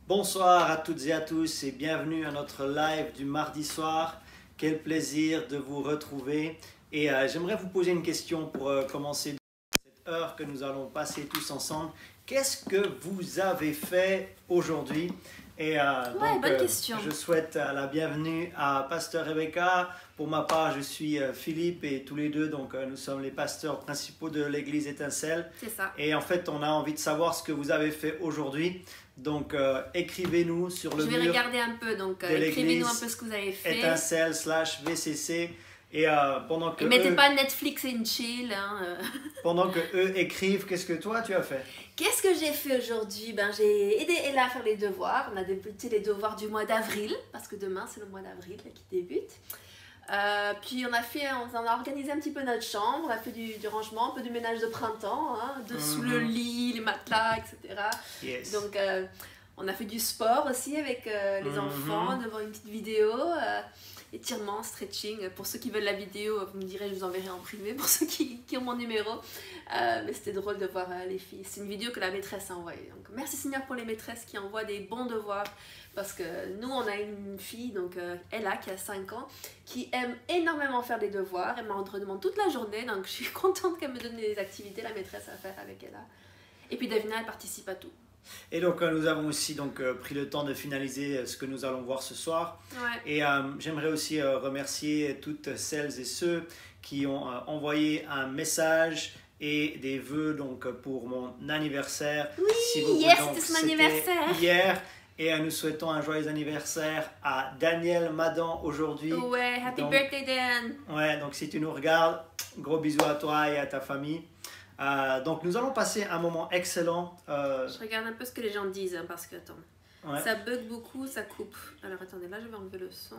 Bonsoir à toutes et à tous et bienvenue à notre live du mardi soir. Quel plaisir de vous retrouver. Et j'aimerais vous poser une question pour commencer cette heure que nous allons passer tous ensemble. Qu'est-ce que vous avez fait aujourd'hui? Et bonne question. Je souhaite la bienvenue à Pasteur Rebecca. Pour ma part, je suis Philippe et tous les deux, nous sommes les pasteurs principaux de l'église Étincelle. C'est ça. Et en fait, on a envie de savoir ce que vous avez fait aujourd'hui. Donc, écrivez-nous sur le mur. Je vais regarder un peu, donc écrivez-nous un peu ce que vous avez fait. Étincelle/VCC. Et pendant que mettez pas Netflix and chill. Pendant que eux écrivent, qu'est-ce que toi tu as fait? Qu'est-ce que j'ai fait aujourd'hui? J'ai aidé Ella à faire les devoirs. On a débuté les devoirs du mois d'avril, parce que demain c'est le mois d'avril qui débute. Puis on a organisé un petit peu notre chambre, on a fait du rangement, un peu du ménage de printemps, dessous le lit, les matelas, etc. Yes. Donc on a fait du sport aussi avec les enfants devant une petite vidéo. Étirement, stretching. Pour ceux qui veulent la vidéo, vous me direz, je vous enverrai en privé pour ceux qui ont mon numéro. Mais c'était drôle de voir les filles. C'est une vidéo que la maîtresse a envoyée. Donc, merci Seigneur pour les maîtresses qui envoient des bons devoirs. Parce que nous, on a une fille, Ella, qui a 5 ans, qui aime énormément faire des devoirs. Elle m'en redemande toute la journée. Donc, je suis contente qu'elle me donne des activités, la maîtresse, à faire avec Ella. Et puis Davina, elle participe à tout. Et donc nous avons aussi pris le temps de finaliser ce que nous allons voir ce soir. Ouais. Et j'aimerais aussi remercier toutes celles et ceux qui ont envoyé un message et des vœux pour mon anniversaire. Oui, hier c'était son anniversaire. Hier. Et nous souhaitons un joyeux anniversaire à Daniel Madan aujourd'hui. Ouais, happy birthday Dan. Ouais, donc si tu nous regardes, gros bisous à toi et à ta famille. Donc nous allons passer un moment excellent. Je regarde un peu ce que les gens disent parce que attends, ça bug beaucoup, ça coupe. Alors attendez, là je vais enlever le son.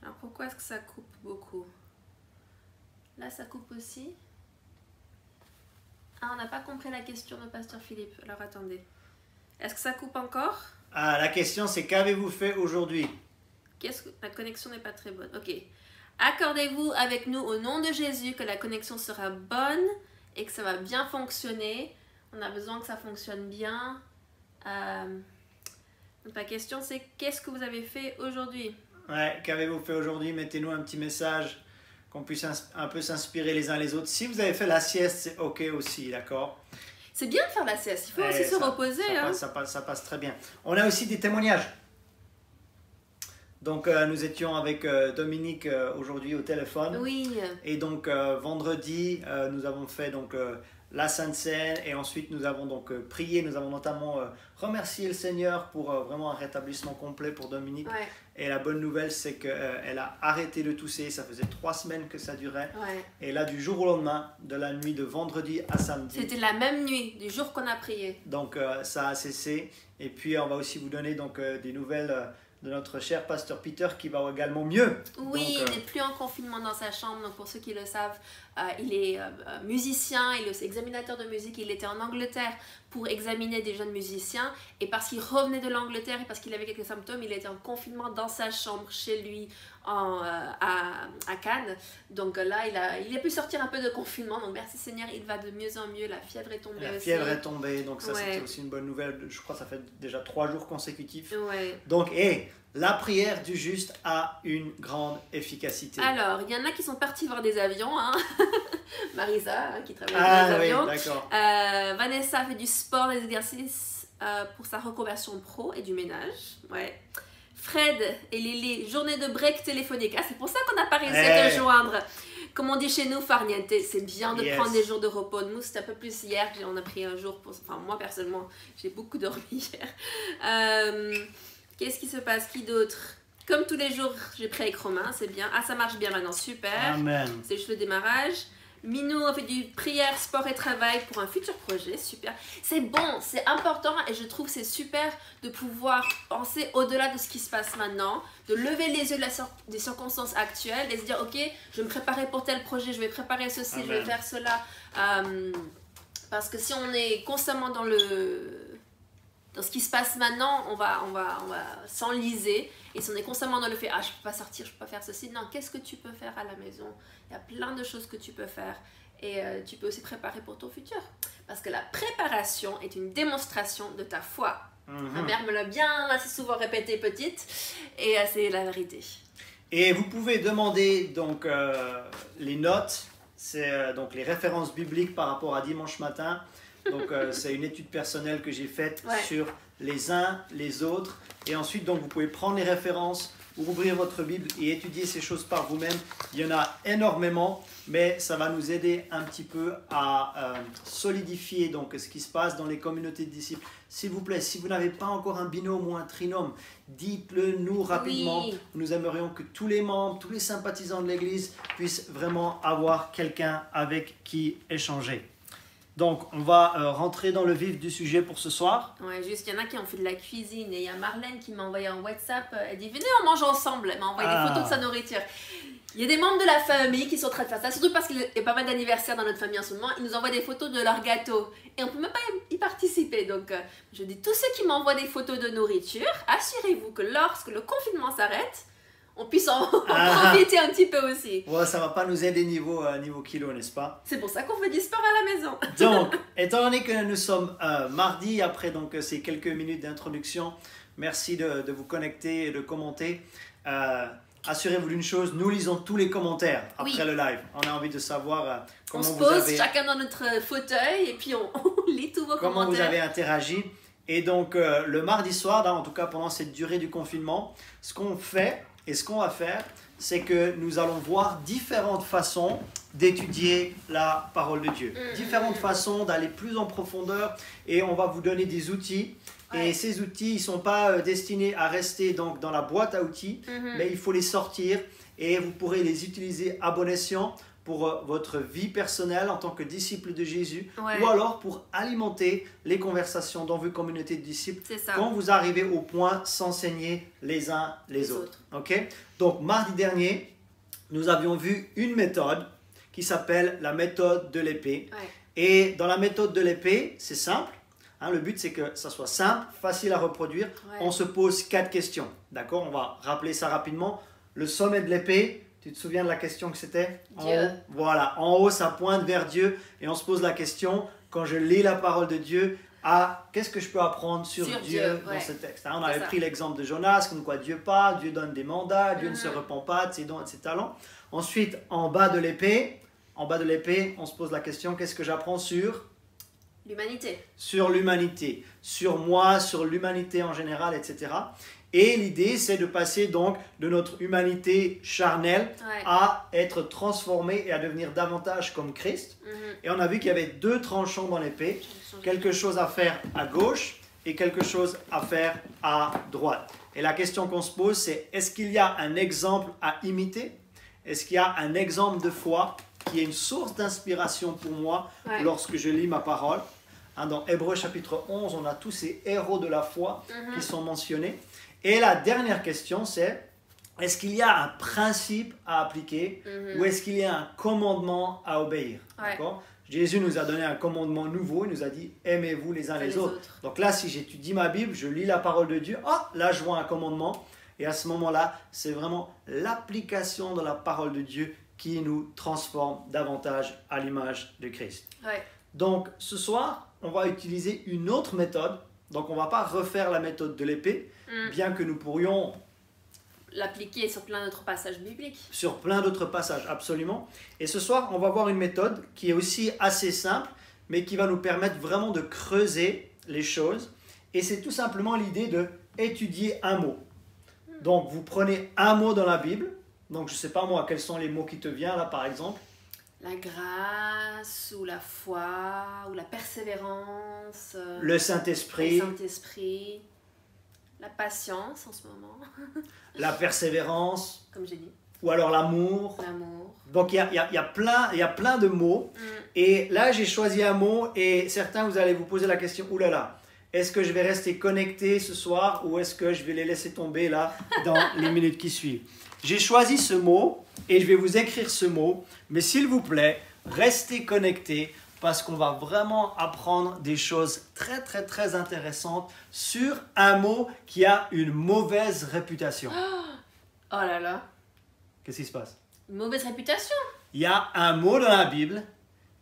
Alors pourquoi est-ce que ça coupe beaucoup? Là ça coupe aussi. Ah, on n'a pas compris la question de Pasteur Philippe. Alors attendez, est-ce que ça coupe encore? La question c'est qu'avez-vous fait aujourd'hui? La connexion n'est pas très bonne. Ok. Accordez-vous avec nous au nom de Jésus que la connexion sera bonne et que ça va bien fonctionner. On a besoin que ça fonctionne bien. Donc la question c'est qu'est-ce que vous avez fait aujourd'hui? Ouais, qu'avez-vous fait aujourd'hui? Mettez-nous un petit message, qu'on puisse un peu s'inspirer les uns les autres. Si vous avez fait la sieste, c'est ok aussi, d'accord? C'est bien de faire la sieste, il faut aussi se reposer. Ça passe très bien. On a aussi des témoignages. Donc nous étions avec Dominique aujourd'hui au téléphone. Oui. Et donc vendredi, nous avons fait la Sainte Seine et ensuite nous avons prié. Nous avons notamment remercié le Seigneur pour vraiment un rétablissement complet pour Dominique. Ouais. Et la bonne nouvelle, c'est qu'elle a arrêté de tousser. Ça faisait 3 semaines que ça durait. Ouais. Et là, du jour au lendemain, de la nuit de vendredi à samedi. C'était la même nuit, du jour qu'on a prié. Donc ça a cessé. Et puis on va aussi vous donner des nouvelles de notre cher pasteur Peter qui va également mieux. Oui, il n'est plus en confinement dans sa chambre. Donc pour ceux qui le savent, il est musicien, il est examinateur de musique. Il était en Angleterre pour examiner des jeunes musiciens. Et parce qu'il revenait de l'Angleterre et parce qu'il avait quelques symptômes, il était en confinement dans sa chambre chez lui à Cannes. Donc là, il a pu sortir un peu de confinement. Donc merci Seigneur, il va de mieux en mieux. La fièvre est tombée aussi. La fièvre est tombée, donc ça c'était aussi une bonne nouvelle. Je crois que ça fait déjà 3 jours consécutifs. Ouais. Donc, la prière du juste a une grande efficacité. Alors, il y en a qui sont partis voir des avions. Marisa, qui travaille dans les avions. Oui, d'accord. Vanessa fait du sport, des exercices pour sa reconversion pro et du ménage. Ouais. Fred et Lily, journée de break téléphonique. Ah, c'est pour ça qu'on n'a pas réussi à te joindre. Comme on dit chez nous, farniente, c'est bien de prendre des jours de repos. Nous, c'était un peu plus hier. On a pris un jour pour... Enfin, moi, personnellement, j'ai beaucoup dormi hier. Qu'est-ce qui se passe? Qui d'autre? Comme tous les jours, j'ai pris avec Romain, c'est bien. Ah, ça marche bien maintenant, super. Amen. C'est juste le démarrage. Minou a fait du prière, sport et travail pour un futur projet, super. C'est bon, c'est important et je trouve c'est super de pouvoir penser au-delà de ce qui se passe maintenant, de lever les yeux des circonstances actuelles et se dire ok, je vais me préparer pour tel projet, je vais préparer ceci, Amen. Je vais faire cela. Parce que si on est constamment dans ce qui se passe maintenant, on va s'enliser. Et si on est constamment dans le fait, ah je peux pas sortir, je peux pas faire ceci. Non, qu'est-ce que tu peux faire à la maison? Il y a plein de choses que tu peux faire. Et tu peux aussi préparer pour ton futur. Parce que la préparation est une démonstration de ta foi. Ma mère me l'a bien assez souvent répété petite et c'est la vérité. Et vous pouvez demander donc les notes, c'est donc les références bibliques par rapport à dimanche matin. Donc c'est une étude personnelle que j'ai faite sur les uns, les autres. Et ensuite donc vous pouvez prendre les références, ouvrir votre Bible et étudier ces choses par vous-même. Il y en a énormément, mais ça va nous aider un petit peu à solidifier donc ce qui se passe dans les communautés de disciples. S'il vous plaît, si vous n'avez pas encore un binôme ou un trinôme, dites-le nous rapidement. Oui. Nous aimerions que tous les membres, tous les sympathisants de l'Église puissent vraiment avoir quelqu'un avec qui échanger. Donc, on va rentrer dans le vif du sujet pour ce soir. Ouais, juste, il y en a qui ont fait de la cuisine et il y a Marlène qui m'a envoyé un WhatsApp. Elle dit venez, on mange ensemble. Elle m'a envoyé des photos de sa nourriture. Il y a des membres de la famille qui sont en train de faire ça, surtout parce qu'il y a pas mal d'anniversaires dans notre famille en ce moment. Ils nous envoient des photos de leurs gâteaux et on peut même pas y participer. Donc, je dis tous ceux qui m'envoient des photos de nourriture, assurez-vous que lorsque le confinement s'arrête, on puisse en profiter un petit peu aussi. Ouais, ça va pas nous aider niveau kilo, n'est-ce pas? C'est pour ça qu'on fait du sport à la maison. Donc, étant donné que nous sommes mardi, après donc, ces quelques minutes d'introduction, merci de vous connecter et de commenter. Assurez-vous d'une chose, nous lisons tous les commentaires après le live. On a envie de savoir comment vous avez... On se pose chacun dans notre fauteuil et puis on lit tous vos commentaires. Comment vous avez interagi. Et donc, le mardi soir, en tout cas pendant cette durée du confinement, ce qu'on fait... Et ce qu'on va faire, c'est que nous allons voir différentes façons d'étudier la parole de Dieu. Différentes façons d'aller plus en profondeur et on va vous donner des outils. Et ces outils, ils ne sont pas destinés à rester donc, dans la boîte à outils, mais il faut les sortir et vous pourrez les utiliser à bon escient pour votre vie personnelle en tant que disciple de Jésus ou alors pour alimenter les conversations dans vos communautés de disciples quand vous arrivez au point s'enseigner les uns les autres. Okay? Donc, mardi dernier, nous avions vu une méthode qui s'appelle la méthode de l'épée. Et dans la méthode de l'épée, c'est simple. Hein, le but, c'est que ça soit simple, facile à reproduire. On se pose 4 questions. D'accord? On va rappeler ça rapidement. Le sommet de l'épée. Tu te souviens de la question que c'était? Dieu. Voilà, en haut, ça pointe vers Dieu et on se pose la question, quand je lis la parole de Dieu, qu'est-ce que je peux apprendre sur Dieu dans ce texte? On avait pris l'exemple de Jonas, comme quoi Dieu parle, Dieu donne des mandats, Dieu ne se repent pas de ses dons et de ses talents. Ensuite, en bas de l'épée, on se pose la question, qu'est-ce que j'apprends sur l'humanité? Sur l'humanité, sur moi, sur l'humanité en général, etc. Et l'idée, c'est de passer donc de notre humanité charnelle à être transformé et à devenir davantage comme Christ. Et on a vu qu'il y avait 2 tranchants dans l'épée, quelque chose à faire à gauche et quelque chose à faire à droite. Et la question qu'on se pose, c'est est-ce qu'il y a un exemple à imiter? Est-ce qu'il y a un exemple de foi qui est une source d'inspiration pour moi lorsque je lis ma parole? Dans Hébreux chapitre 11, on a tous ces héros de la foi qui sont mentionnés. Et la dernière question, c'est est-ce qu'il y a un principe à appliquer ou est-ce qu'il y a un commandement à obéir? D'accord? Jésus nous a donné un commandement nouveau, il nous a dit aimez-vous les uns les autres. Donc là, si j'étudie ma Bible, je lis la parole de Dieu, là je vois un commandement. Et à ce moment-là, c'est vraiment l'application de la parole de Dieu qui nous transforme davantage à l'image de Christ. Donc ce soir, on va utiliser une autre méthode. Donc on ne va pas refaire la méthode de l'épée, bien que nous pourrions l'appliquer sur plein d'autres passages bibliques. Sur plein d'autres passages, absolument. Et ce soir, on va voir une méthode qui est aussi assez simple, mais qui va nous permettre vraiment de creuser les choses. Et c'est tout simplement l'idée d'étudier un mot. Donc vous prenez un mot dans la Bible. Donc je ne sais pas moi, quels sont les mots qui te viennent là par exemple? La grâce, ou la foi, ou la persévérance. Le Saint-Esprit. Le Saint-Esprit. La patience en ce moment. La persévérance. Comme j'ai dit. Ou alors l'amour. L'amour. Donc il y a plein de mots. Et là j'ai choisi un mot et certains vous allez vous poser la question, oulala, est-ce que je vais rester connecté ce soir ou est-ce que je vais les laisser tomber là dans les minutes qui suivent? J'ai choisi ce mot et je vais vous écrire ce mot, mais s'il vous plaît, restez connectés parce qu'on va vraiment apprendre des choses très très très intéressantes sur un mot qui a une mauvaise réputation. Oh là là. Qu'est-ce qui se passe? Une mauvaise réputation? Il y a un mot dans la Bible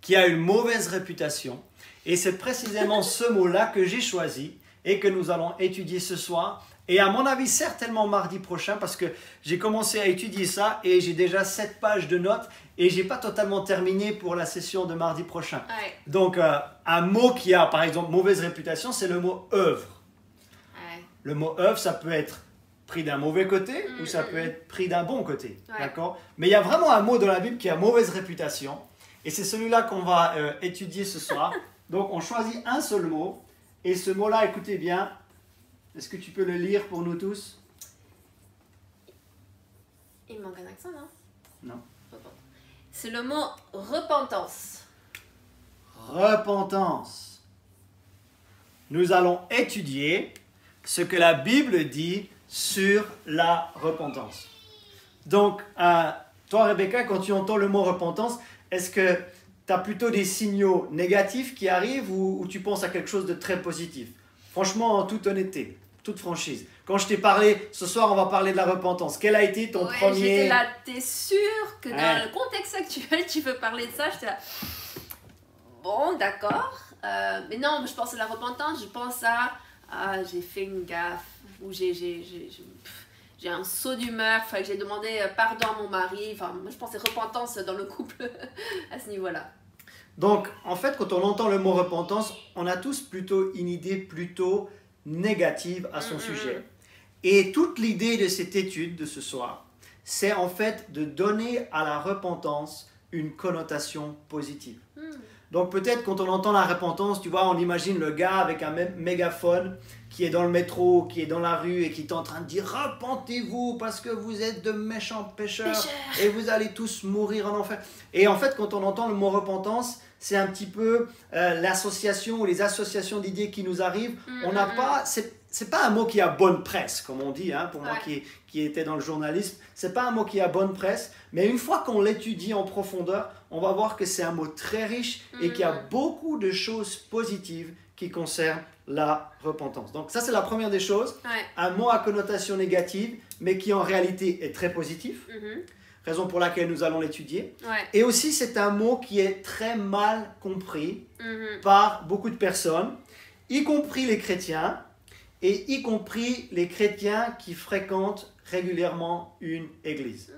qui a une mauvaise réputation et c'est précisément ce mot-là que j'ai choisi et que nous allons étudier ce soir. Et à mon avis, certainement mardi prochain, parce que j'ai commencé à étudier ça et j'ai déjà 7 pages de notes et je n'ai pas totalement terminé pour la session de mardi prochain. Ouais. Donc, un mot qui a, par exemple, mauvaise réputation, c'est le mot œuvre. Ouais. Le mot œuvre, ça peut être pris d'un mauvais côté ou ça peut être pris d'un bon côté. Ouais. D'accord? Mais il y a vraiment un mot dans la Bible qui a mauvaise réputation et c'est celui-là qu'on va étudier ce soir. Donc, on choisit un seul mot et ce mot-là, écoutez bien, est-ce que tu peux le lire pour nous tous? Il me manque un accent, non? Non. C'est le mot repentance. Repentance. Nous allons étudier ce que la Bible dit sur la repentance. Donc, toi, Rebecca, quand tu entends le mot repentance, est-ce que tu as plutôt des signaux négatifs qui arrivent ou tu penses à quelque chose de très positif? Franchement, en toute honnêteté, toute franchise. Quand je t'ai parlé, ce soir, on va parler de la repentance. Quel a été ton premier... J'étais là, t'es sûr que dans le contexte actuel, tu veux parler de ça? J'étais là, bon, d'accord. Mais non, je pense à la repentance, je pense à j'ai fait une gaffe, ou j'ai un saut d'humeur, que j'ai demandé pardon à mon mari. Enfin, moi, je pensais repentance dans le couple à ce niveau-là. Donc, en fait, quand on entend le mot repentance, on a tous plutôt une idée plutôt négative à son sujet. Et toute l'idée de cette étude de ce soir, c'est en fait de donner à la repentance une connotation positive. Donc peut-être quand on entend la repentance, tu vois, on imagine le gars avec un mégaphone qui est dans le métro, qui est dans la rue et qui est en train de dire « Repentez-vous parce que vous êtes de méchants pécheurs et vous allez tous mourir en enfer. » Et en fait, quand on entend le mot repentance, c'est un petit peu l'association ou les associations d'idées qui nous arrivent. On n'a pas... C'est pas un mot qui a bonne presse, comme on dit, hein, pour moi qui était dans le journalisme. C'est pas un mot qui a bonne presse, mais une fois qu'on l'étudie en profondeur, on va voir que c'est un mot très riche et qu'il y a beaucoup de choses positives qui concernent la repentance. Donc ça, c'est la première des choses. Un mot à connotation négative, mais qui en réalité est très positif. Raison pour laquelle nous allons l'étudier. Et aussi, c'est un mot qui est très mal compris par beaucoup de personnes, y compris les chrétiens, et y compris les chrétiens qui fréquentent régulièrement une église.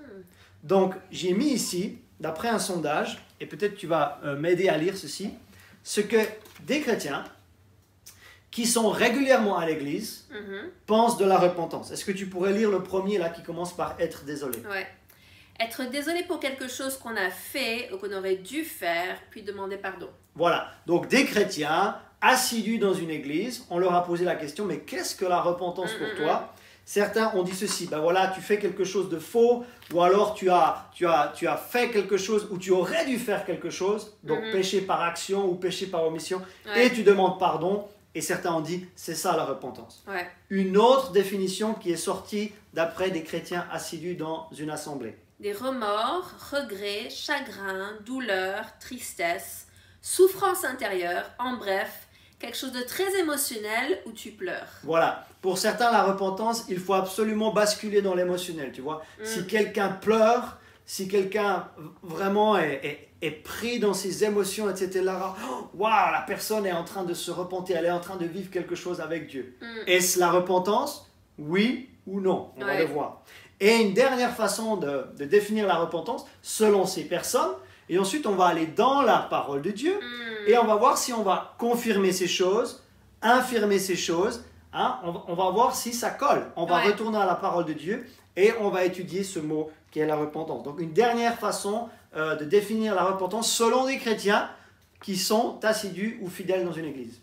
Donc, j'ai mis ici, d'après un sondage, et peut-être tu vas m'aider à lire ceci, ce que des chrétiens qui sont régulièrement à l'église pensent de la repentance. Est-ce que tu pourrais lire le premier là qui commence par « être désolé » ? Être désolé pour quelque chose qu'on a fait ou qu'on aurait dû faire, puis demander pardon. Voilà, donc des chrétiens assidus dans une église, on leur a posé la question, mais qu'est-ce que la repentance pour toi? Certains ont dit ceci, ben voilà, tu fais quelque chose de faux, ou alors tu as fait quelque chose, ou tu aurais dû faire quelque chose, donc péché par action ou péché par omission, et tu demandes pardon, et certains ont dit, c'est ça la repentance. Une autre définition qui est sortie d'après des chrétiens assidus dans une assemblée. Des remords, regrets, chagrins, douleurs, tristesse, souffrance intérieure, en bref, quelque chose de très émotionnel où tu pleures. Voilà. Pour certains, la repentance, il faut absolument basculer dans l'émotionnel, tu vois. Si quelqu'un pleure, si quelqu'un vraiment est pris dans ses émotions, etc., waouh, la personne est en train de se repentir, elle est en train de vivre quelque chose avec Dieu. Est-ce la repentance? Oui ou non? On va le voir. Et une dernière façon de définir la repentance, selon ces personnes, et ensuite on va aller dans la parole de Dieu, et on va voir si on va confirmer ces choses, infirmer ces choses, hein, on va voir si ça colle. On va retourner à la parole de Dieu, et on va étudier ce mot qui est la repentance. Donc une dernière façon de définir la repentance selon des chrétiens qui sont assidus ou fidèles dans une église.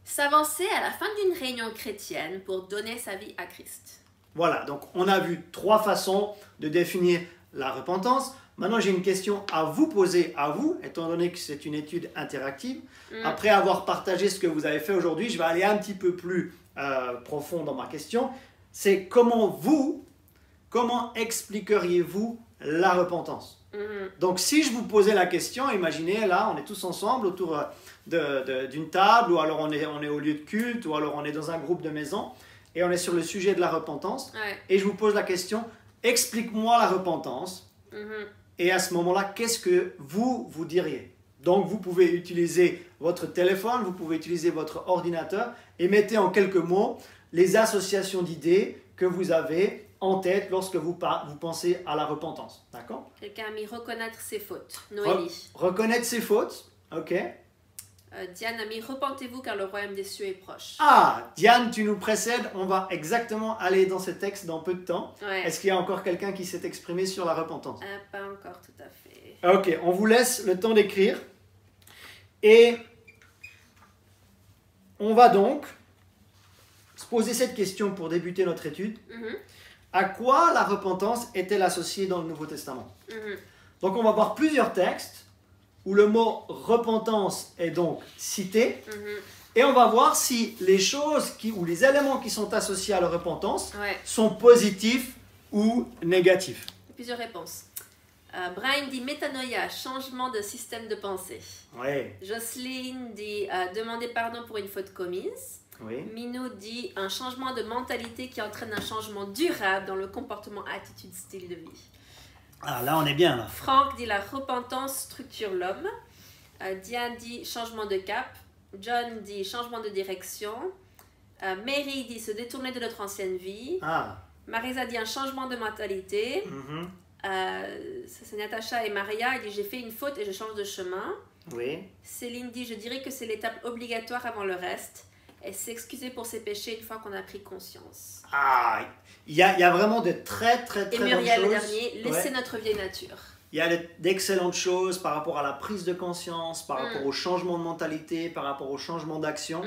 S'avancer à la fin d'une réunion chrétienne pour donner sa vie à Christ. Voilà, donc on a vu 3 façons de définir la repentance. Maintenant, j'ai une question à vous poser à vous, étant donné que c'est une étude interactive. Après avoir partagé ce que vous avez fait aujourd'hui, je vais aller un petit peu plus profond dans ma question. C'est comment expliqueriez-vous la repentance? Donc, si je vous posais la question, imaginez, là, on est tous ensemble autour d'une table, ou alors on est au lieu de culte, ou alors on est dans un groupe de maison, et on est sur le sujet de la repentance, et je vous pose la question, explique-moi la repentance, et à ce moment-là, qu'est-ce que vous diriez? Donc vous pouvez utiliser votre téléphone, vous pouvez utiliser votre ordinateur et mettez en quelques mots les associations d'idées que vous avez en tête lorsque vous pensez à la repentance. D'accord? Quelqu'un a mis reconnaître ses fautes. Noélie. Reconnaître ses fautes. Ok. Diane a mis repentez-vous car le royaume des cieux est proche. Ah, Diane, tu nous précèdes. On va exactement aller dans ce texte dans peu de temps. Ouais. Est-ce qu'il y a encore quelqu'un qui s'est exprimé sur la repentance? Pas encore tout à fait. Ok, on vous laisse le temps d'écrire. Et on va donc se poser cette question pour débuter notre étude. À quoi la repentance est-elle associée dans le Nouveau Testament? Donc on va voir plusieurs textes où le mot repentance est donc cité. Et on va voir si les choses ou les éléments qui sont associés à la repentance sont positifs ou négatifs. Plusieurs réponses. Brian dit métanoïa, changement de système de pensée. Ouais. Jocelyne dit demander pardon pour une faute commise. Oui. Minou dit un changement de mentalité qui entraîne un changement durable dans le comportement, attitude, style de vie. Ah, là, on est bien, là. Franck dit la repentance structure l'homme. Diane dit changement de cap. John dit changement de direction. Mary dit se détourner de notre ancienne vie. Ah. Marisa dit un changement de mentalité. C'est Natacha et Maria. Elle dit j'ai fait une faute et je change de chemin. Oui. Céline dit je dirais que c'est l'étape obligatoire avant le reste. Et s'excuser pour ses péchés une fois qu'on a pris conscience. Ah, il y a vraiment de très Et bonnes Muriel, le choses. dernier, laissez notre vieille nature. Il y a d'excellentes choses par rapport à la prise de conscience, par rapport au changement de mentalité, par rapport au changement d'action.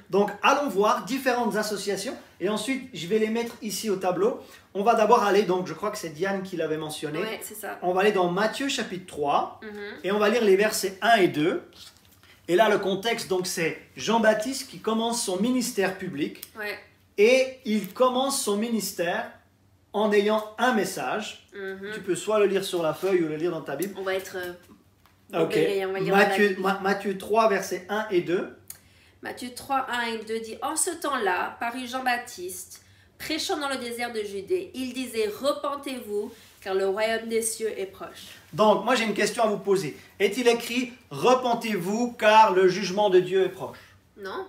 Donc, allons voir différentes associations. Et ensuite, je vais les mettre ici au tableau. On va d'abord aller, donc je crois que c'est Diane qui l'avait mentionné. Oui, c'est ça. On va aller dans Matthieu chapitre 3. Et on va lire les versets 1 et 2. Et là, le contexte, donc, c'est Jean-Baptiste qui commence son ministère public. Ouais. Et il commence son ministère en ayant un message. Tu peux soit le lire sur la feuille ou le lire dans ta Bible. On va être... Ok. Matthieu 3, versets 1 et 2. Matthieu 3, 1 et 2 dit « En ce temps-là, parut Jean-Baptiste, prêchant dans le désert de Judée. Il disait « Repentez-vous, car le royaume des cieux est proche. » Donc, moi j'ai une question à vous poser. Est-il écrit « Repentez-vous, car le jugement de Dieu est proche » ? Non.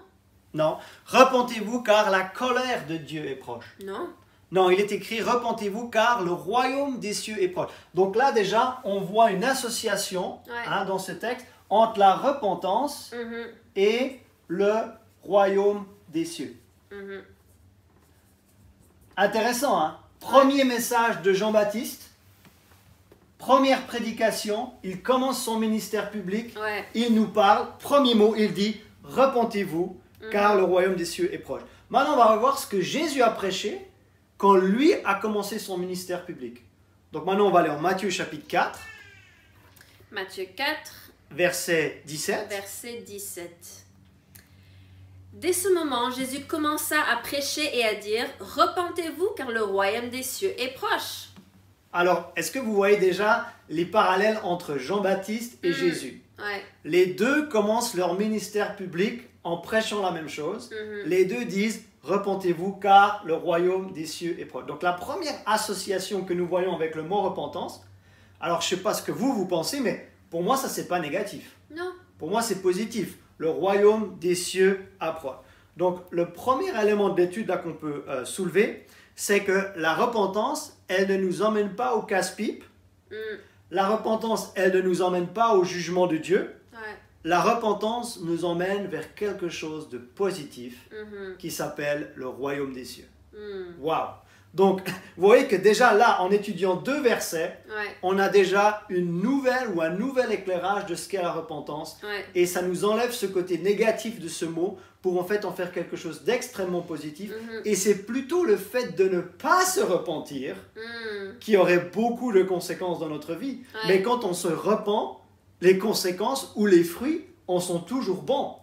Non. « Repentez-vous, car la colère de Dieu est proche » ? Non. Non, il est écrit « Repentez-vous, car le royaume des cieux est proche ». Donc là, déjà, on voit une association dans ce texte entre la repentance et le royaume des cieux. Intéressant, hein? Premier message de Jean-Baptiste, première prédication, il commence son ministère public, il nous parle, premier mot, il dit « Repentez-vous, car le royaume des cieux est proche ». Maintenant, on va voir ce que Jésus a prêché quand lui a commencé son ministère public. Donc maintenant, on va aller en Matthieu chapitre 4. Matthieu 4. Verset 17. Verset 17. Dès ce moment, Jésus commença à prêcher et à dire « Repentez-vous, car le royaume des cieux est proche. » Alors, est-ce que vous voyez déjà les parallèles entre Jean-Baptiste et Jésus? Les deux commencent leur ministère public en prêchant la même chose. Les deux disent « Repentez-vous, car le royaume des cieux est proche. » Donc, la première association que nous voyons avec le mot repentance, alors je ne sais pas ce que vous pensez, mais pour moi, ça, c'est pas négatif. Non. Pour moi, c'est positif. Le royaume des cieux approche. Donc, le premier élément d'étude qu'on peut soulever, c'est que la repentance, elle ne nous emmène pas au casse-pipe. La repentance, elle ne nous emmène pas au jugement de Dieu. La repentance nous emmène vers quelque chose de positif qui s'appelle le royaume des cieux. Waouh! Donc, vous voyez que déjà là, en étudiant deux versets, on a déjà une nouvelle ou un nouvel éclairage de ce qu'est la repentance. Et ça nous enlève ce côté négatif de ce mot pour en fait en faire quelque chose d'extrêmement positif. Et c'est plutôt le fait de ne pas se repentir qui aurait beaucoup de conséquences dans notre vie. Mais quand on se repent, les conséquences ou les fruits en sont toujours bons.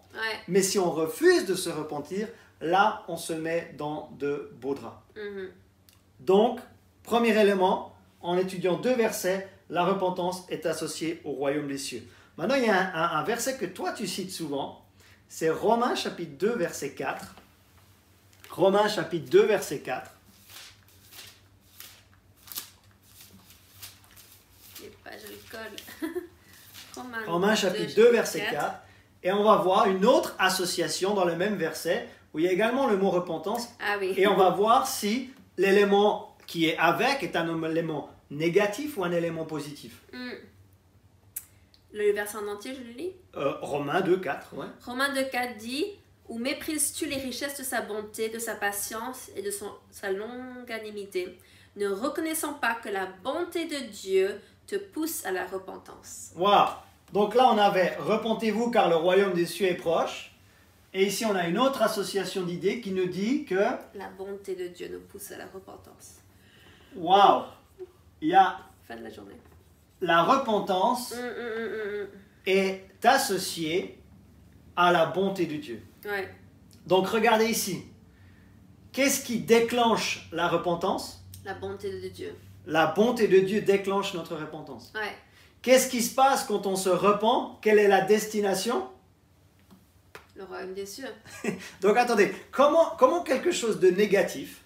Mais si on refuse de se repentir, là, on se met dans de beaux draps. Donc, premier élément, en étudiant deux versets, la repentance est associée au royaume des cieux. Maintenant, il y a un verset que toi, tu cites souvent, c'est Romains chapitre 2, verset 4. Romains chapitre 2, verset 4. Je le colle. Romains chapitre 2, verset 4. Et on va voir une autre association dans le même verset où il y a également le mot repentance. Ah oui. Et on va voir si l'élément qui est avec est un élément négatif ou un élément positif. Le verset en entier, je le lis. Romains 2, 4. Ouais. Romains 2, 4 dit: Ou méprises-tu les richesses de sa bonté, de sa patience et de sa longanimité, ne reconnaissant pas que la bonté de Dieu te pousse à la repentance. Wow. Donc là, on avait « Repentez-vous car le royaume des cieux est proche ». Et ici, on a une autre association d'idées qui nous dit que... La bonté de Dieu nous pousse à la repentance. Wow. Il y a... Fin de la journée. La repentance est associée à la bonté de Dieu. Ouais. Donc regardez ici. Qu'est-ce qui déclenche la repentance? La bonté de Dieu. La bonté de Dieu déclenche notre repentance. Ouais. Qu'est-ce qui se passe quand on se repent? Quelle est la destination? Le royaume des cieux. Donc attendez, comment quelque chose de négatif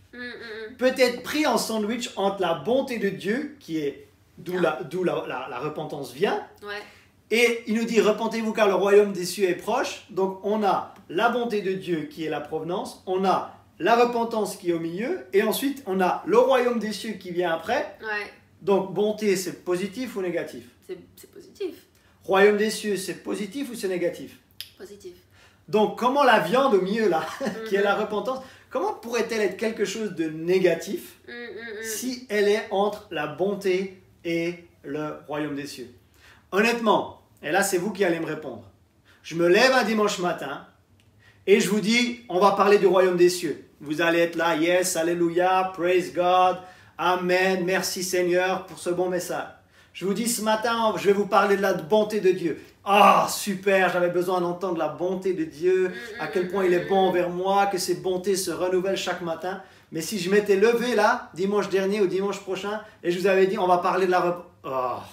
peut être pris en sandwich entre la bonté de Dieu, qui est d'où la repentance vient, Ouais. et il nous dit repentez-vous car le royaume des cieux est proche. Donc on a la bonté de Dieu qui est la provenance, on a la repentance qui est au milieu, et ensuite on a le royaume des cieux qui vient après. Ouais. Donc bonté, c'est positif ou négatif? C'est positif. Royaume des cieux, c'est positif ou c'est négatif? Positif. Donc comment la viande au milieu là, qui est la repentance, comment pourrait-elle être quelque chose de négatif si elle est entre la bonté et le royaume des cieux? Honnêtement, et là c'est vous qui allez me répondre, je me lève un dimanche matin et je vous dis on va parler du royaume des cieux. Vous allez être là, yes, alléluia, praise God, amen, merci Seigneur pour ce bon message. Je vous dis ce matin, je vais vous parler de la bonté de Dieu. Ah, super, j'avais besoin d'entendre la bonté de Dieu, à quel point il est bon envers moi, que ses bontés se renouvellent chaque matin. Mais si je m'étais levé là, dimanche dernier ou dimanche prochain, et je vous avais dit, on va parler de la repentance.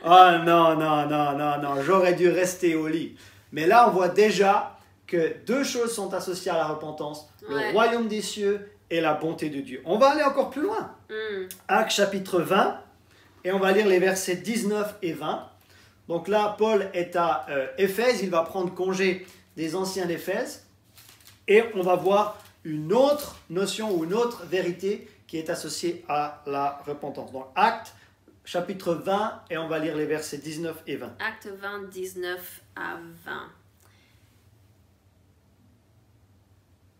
Oh non, non, non, non, non, j'aurais dû rester au lit. Mais là, on voit déjà que deux choses sont associées à la repentance, le royaume des cieux et la bonté de Dieu. On va aller encore plus loin. Actes chapitre 20. Et on va lire les versets 19 et 20. Donc là, Paul est à Éphèse, il va prendre congé des anciens d'Éphèse. Et on va voir une autre notion ou une autre vérité qui est associée à la repentance. Donc Actes chapitre 20, et on va lire les versets 19 et 20. Actes 20, 19 à 20.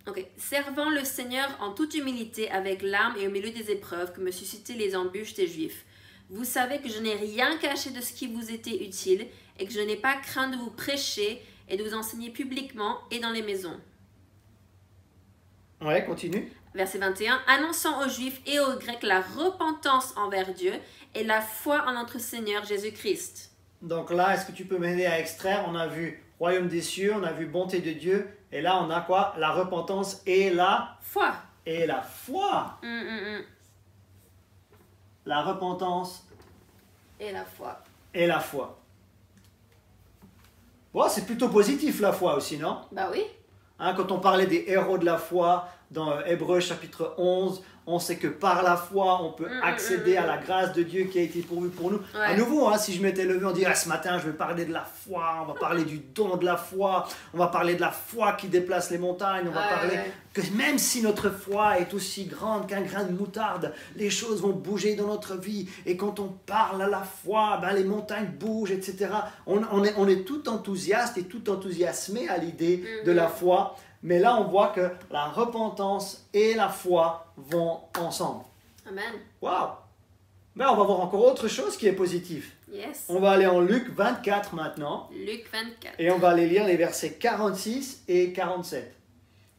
Ok. Servant le Seigneur en toute humilité, avec larmes et au milieu des épreuves que me suscitaient les embûches des Juifs. Vous savez que je n'ai rien caché de ce qui vous était utile et que je n'ai pas craint de vous prêcher et de vous enseigner publiquement et dans les maisons. Ouais, continue. Verset 21. Annonçant aux Juifs et aux Grecs la repentance envers Dieu et la foi en notre Seigneur Jésus-Christ. Donc là, est-ce que tu peux m'aider à extraire? On a vu royaume des cieux, on a vu bonté de Dieu, et là on a quoi? La repentance et la foi. Et la foi. La repentance et la foi. Et la foi. Bon, c'est plutôt positif la foi aussi, non? Bah oui. Hein, quand on parlait des héros de la foi dans Hébreux chapitre 11, on sait que par la foi, on peut accéder à la grâce de Dieu qui a été pourvue pour nous. Ouais. À nouveau, hein, si je m'étais levé, on dit ah, ce matin, je vais parler de la foi, on va parler du don de la foi, on va parler de la foi qui déplace les montagnes, on va parler que même si notre foi est aussi grande qu'un grain de moutarde, les choses vont bouger dans notre vie. Et quand on parle à la foi, ben, les montagnes bougent, etc. On est tout enthousiaste et tout enthousiasmé à l'idée de la foi. Mais là, on voit que la repentance et la foi vont ensemble. Amen. Waouh! Mais on va voir encore autre chose qui est positif. Yes. On va aller en Luc 24 maintenant. Luc 24. Et on va aller lire les versets 46 et 47.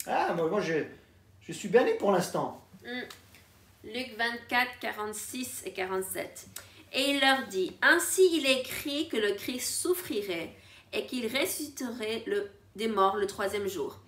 Ah, moi je suis béni pour l'instant. Luc 24, 46 et 47. Et il leur dit, ainsi il est écrit que le Christ souffrirait et qu'il ressusciterait des morts le troisième jour.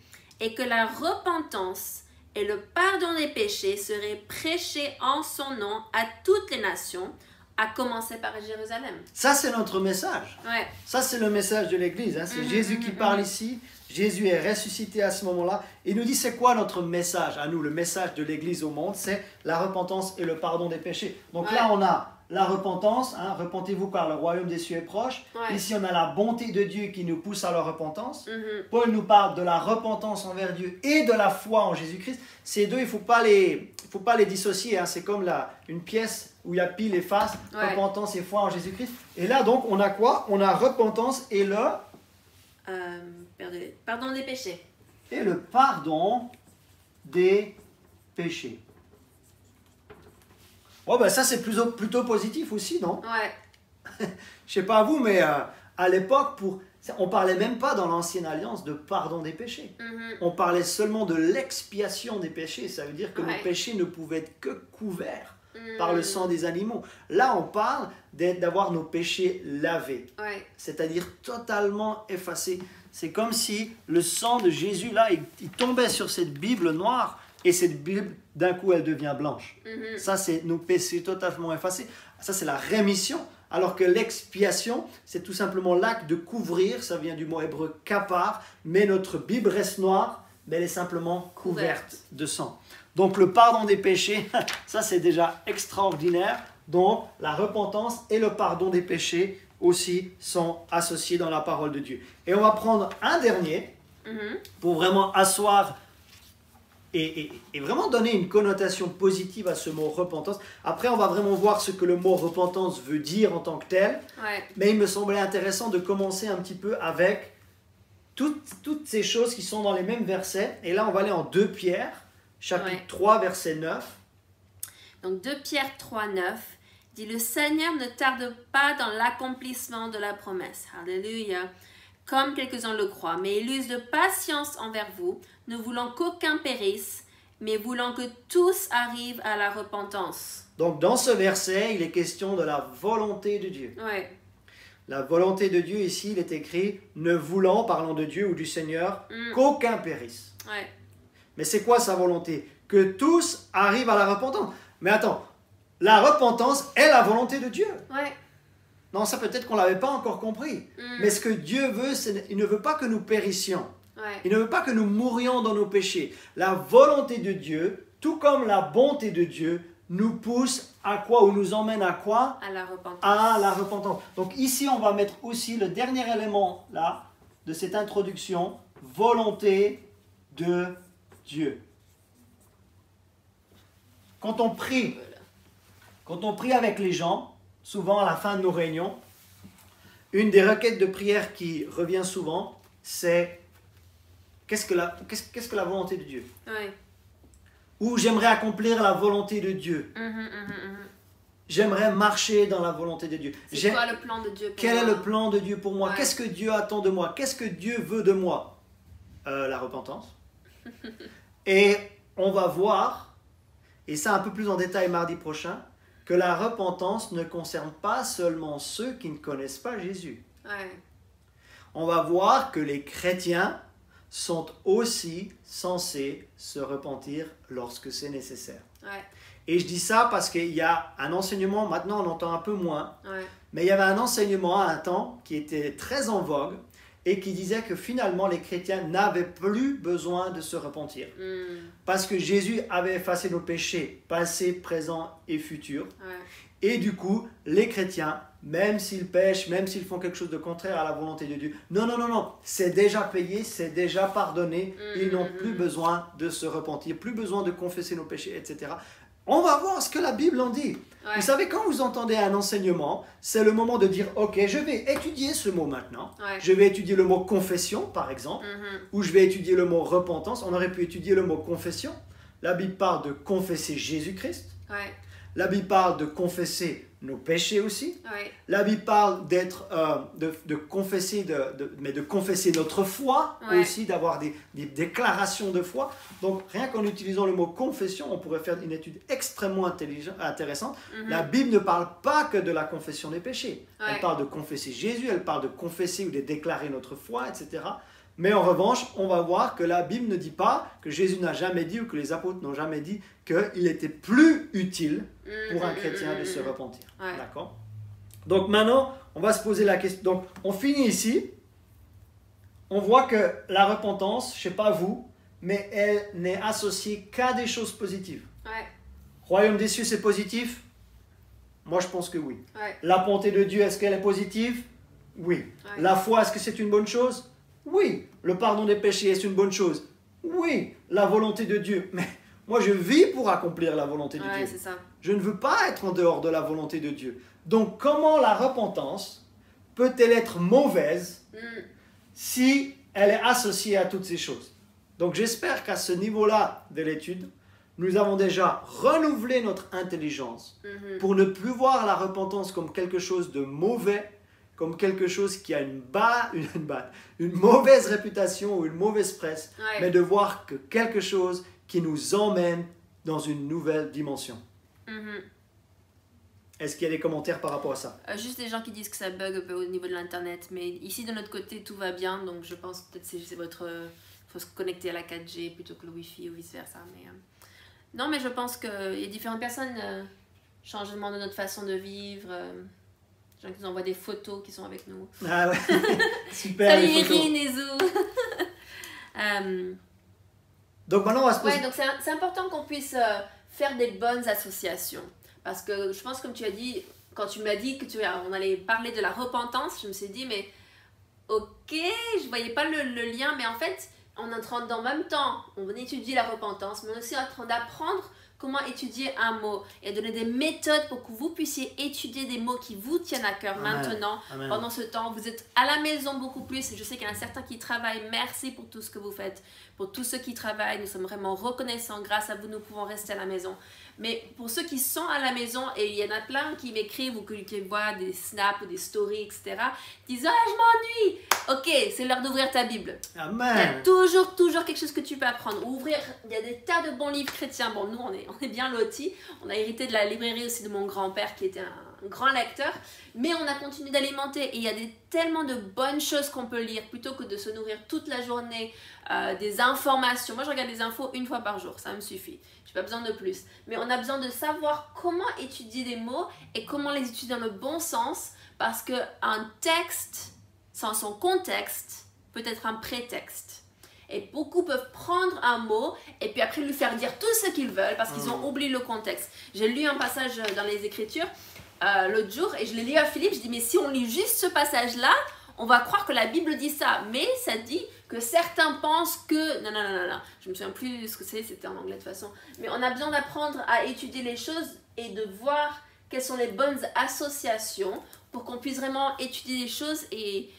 Et que la repentance et le pardon des péchés seraient prêchés en son nom à toutes les nations, à commencer par Jérusalem. Ça, c'est notre message. Ouais. Ça, c'est le message de l'Église. Hein. C'est Jésus qui parle ici. Jésus est ressuscité à ce moment-là. Il nous dit, c'est quoi notre message à nous? Le message de l'Église au monde, c'est la repentance et le pardon des péchés. Donc là, on a la repentance, hein, repentez-vous car le royaume des cieux est proche. Ouais. Ici, on a la bonté de Dieu qui nous pousse à la repentance. Mhm. Paul nous parle de la repentance envers Dieu et de la foi en Jésus-Christ. Ces deux, il ne faut pas les dissocier. Hein. C'est comme une pièce où il y a pile et face, Ouais. repentance et foi en Jésus-Christ. Et là, donc, on a quoi? On a repentance et Pardon des péchés. le pardon des péchés. Bon, ben ça, c'est plutôt positif aussi, non? Ouais. Je sais pas vous, mais à l'époque, on parlait même pas dans l'Ancienne Alliance de pardon des péchés. Mhm. On parlait seulement de l'expiation des péchés. Ça veut dire que Ouais. nos péchés ne pouvaient être que couverts Mhm. par le sang des animaux. Là, on parle d'avoir nos péchés lavés, Ouais. c'est-à-dire totalement effacés. C'est comme si le sang de Jésus, là, il tombait sur cette Bible noire et cette Bible, d'un coup, elle devient blanche. Mhm. Ça, c'est nos péchés totalement effacés. Ça, c'est la rémission. Alors que l'expiation, c'est tout simplement l'acte de couvrir. Ça vient du mot hébreu kapar. Mais notre Bible reste noire, mais elle est simplement couverte de sang. Donc, le pardon des péchés, ça, c'est déjà extraordinaire. Donc, la repentance et le pardon des péchés aussi sont associés dans la parole de Dieu. Et on va prendre un dernier Mhm. pour vraiment asseoir et vraiment donner une connotation positive à ce mot repentance. Après, on va vraiment voir ce que le mot repentance veut dire en tant que tel. Ouais. Mais il me semblait intéressant de commencer un petit peu avec toutes ces choses qui sont dans les mêmes versets. Et là, on va aller en 2 Pierre, chapitre Ouais. 3, verset 9. Donc 2 Pierre 3, 9 dit: le Seigneur ne tarde pas dans l'accomplissement de la promesse. Alléluia. Comme quelques-uns le croient, mais il use de patience envers vous, ne voulant qu'aucun périsse, mais voulant que tous arrivent à la repentance. Donc, dans ce verset, il est question de la volonté de Dieu. Ouais. La volonté de Dieu, ici, il est écrit « ne voulant », parlant de Dieu ou du Seigneur, qu'aucun périsse. Ouais. Mais c'est quoi sa volonté? Que tous arrivent à la repentance. Mais attends, la repentance est la volonté de Dieu. Ouais. Non, ça peut-être qu'on ne l'avait pas encore compris. Mais ce que Dieu veut, il ne veut pas que nous périssions. Ouais. Il ne veut pas que nous mourions dans nos péchés. La volonté de Dieu, tout comme la bonté de Dieu, nous pousse à quoi? Ou nous emmène à quoi? À la repentance. À la repentance. Donc ici, on va mettre aussi le dernier élément là de cette introduction, volonté de Dieu. Quand on prie avec les gens, souvent à la fin de nos réunions, une des requêtes de prière qui revient souvent, c'est qu'est-ce que la volonté de Dieu? Ouais. Ou j'aimerais accomplir la volonté de Dieu. J'aimerais marcher dans la volonté de Dieu. C'est quoi le plan de Dieu pour Quel moi? est le plan de Dieu pour moi? Ouais. Qu'est-ce que Dieu attend de moi? Qu'est-ce que Dieu veut de moi? La repentance. Et on va voir, et ça un peu plus en détail mardi prochain, que la repentance ne concerne pas seulement ceux qui ne connaissent pas Jésus. Ouais. On va voir que les chrétiens sont aussi censés se repentir lorsque c'est nécessaire. Ouais. Et je dis ça parce qu'il y a un enseignement, maintenant on entend un peu moins, Ouais. mais il y avait un enseignement à un temps qui était très en vogue et qui disait que finalement les chrétiens n'avaient plus besoin de se repentir. Parce que Jésus avait effacé nos péchés, passés, présents et futurs. Ouais. Et du coup, les chrétiens, même s'ils pêchent, même s'ils font quelque chose de contraire à la volonté de Dieu, non, c'est déjà payé, c'est déjà pardonné, ils n'ont plus besoin de se repentir, plus besoin de confesser nos péchés, etc. On va voir ce que la Bible en dit. Ouais. Vous savez, quand vous entendez un enseignement, c'est le moment de dire, ok, je vais étudier ce mot maintenant. Ouais. Je vais étudier le mot confession, par exemple, ou je vais étudier le mot repentance. On aurait pu étudier le mot confession. La Bible parle de confesser Jésus-Christ. Ouais. La Bible parle de confesser nos péchés aussi. Ouais. La Bible parle de confesser, mais de confesser notre foi Ouais. aussi, d'avoir des déclarations de foi. Donc, rien qu'en utilisant le mot confession, on pourrait faire une étude extrêmement intéressante. La Bible ne parle pas que de la confession des péchés. Ouais. Elle parle de confesser Jésus, elle parle de confesser ou de déclarer notre foi, etc. Mais en revanche, on va voir que la Bible ne dit pas, que Jésus n'a jamais dit ou que les apôtres n'ont jamais dit qu'il était plus utile pour un chrétien de se repentir. Ouais. D'accord? Donc maintenant, on va se poser la question. Donc, on finit ici. On voit que la repentance, je ne sais pas vous, mais elle n'est associée qu'à des choses positives. Ouais. Royaume des cieux, c'est positif? Moi, je pense que oui. Ouais. La bonté de Dieu, est-ce qu'elle est positive? Oui. Ouais. La foi, est-ce que c'est une bonne chose? Oui. Le pardon des péchés, est-ce une bonne chose? Oui. La volonté de Dieu. Mais moi, je vis pour accomplir la volonté de Ouais, Dieu. c'est ça. Je ne veux pas être en dehors de la volonté de Dieu. Donc, comment la repentance peut-elle être mauvaise si elle est associée à toutes ces choses? Donc, j'espère qu'à ce niveau-là de l'étude, nous avons déjà renouvelé notre intelligence pour ne plus voir la repentance comme quelque chose de mauvais, comme quelque chose qui a une mauvaise réputation ou une mauvaise presse, Ouais. mais de voir que quelque chose qui nous emmène dans une nouvelle dimension. Est-ce qu'il y a des commentaires par rapport à ça? Juste des gens qui disent que ça bug un peu au niveau de l'internet, mais ici de notre côté tout va bien, donc je pense peut-être que c'est votre... faut se connecter à la 4G plutôt que le Wi-Fi ou vice versa. Mais, non, mais je pense qu'il y a différentes personnes, changement de notre façon de vivre, gens qui nous envoient des photos qui sont avec nous. Ah ouais, super. Salut les photos. Irine et Zou. Donc maintenant on va se poser... Ouais, donc c'est important qu'on puisse faire des bonnes associations. Parce que je pense, comme tu as dit, quand tu m'as dit on allait parler de la repentance, je me suis dit, mais ok, je voyais pas le lien, mais en fait, on est en train, en même temps, on étudie la repentance, mais on est aussi en train d'apprendre comment étudier un mot et donner des méthodes pour que vous puissiez étudier des mots qui vous tiennent à cœur maintenant. Amen. Pendant ce temps, vous êtes à la maison beaucoup plus. Je sais qu'il y en a certains qui travaillent. Merci pour tout ce que vous faites. Pour tous ceux qui travaillent, nous sommes vraiment reconnaissants. Grâce à vous, nous pouvons rester à la maison. Mais pour ceux qui sont à la maison, et il y en a plein qui m'écrivent ou qui voient des snaps ou des stories, etc., disent « Ah, je m'ennuie !» Ok, c'est l'heure d'ouvrir ta Bible. Amen. Il y a toujours quelque chose que tu peux apprendre. Ouvrir, il y a des tas de bons livres chrétiens. Bon, nous, on est bien lotis. On a hérité de la librairie aussi de mon grand-père qui était un grand lecteur. Mais on a continué d'alimenter. Et il y a tellement de bonnes choses qu'on peut lire plutôt que de se nourrir toute la journée des informations. Moi, je regarde les infos une fois par jour. Ça me suffit. Je n'ai pas besoin de plus. Mais on a besoin de savoir comment étudier des mots et comment les étudier dans le bon sens. Parce qu'un texte, sans son contexte, peut être un prétexte. Et beaucoup peuvent prendre un mot et puis après lui faire dire tout ce qu'ils veulent parce qu'ils ont oublié le contexte. J'ai lu un passage dans les Écritures l'autre jour et je l'ai lu à Philippe. Je dis mais si on lit juste ce passage-là, on va croire que la Bible dit ça. Mais ça dit que certains pensent que... Non. Je me souviens plus ce que c'était en anglais de toute façon. Mais on a besoin d'apprendre à étudier les choses et de voir quelles sont les bonnes associations pour qu'on puisse vraiment étudier les choses et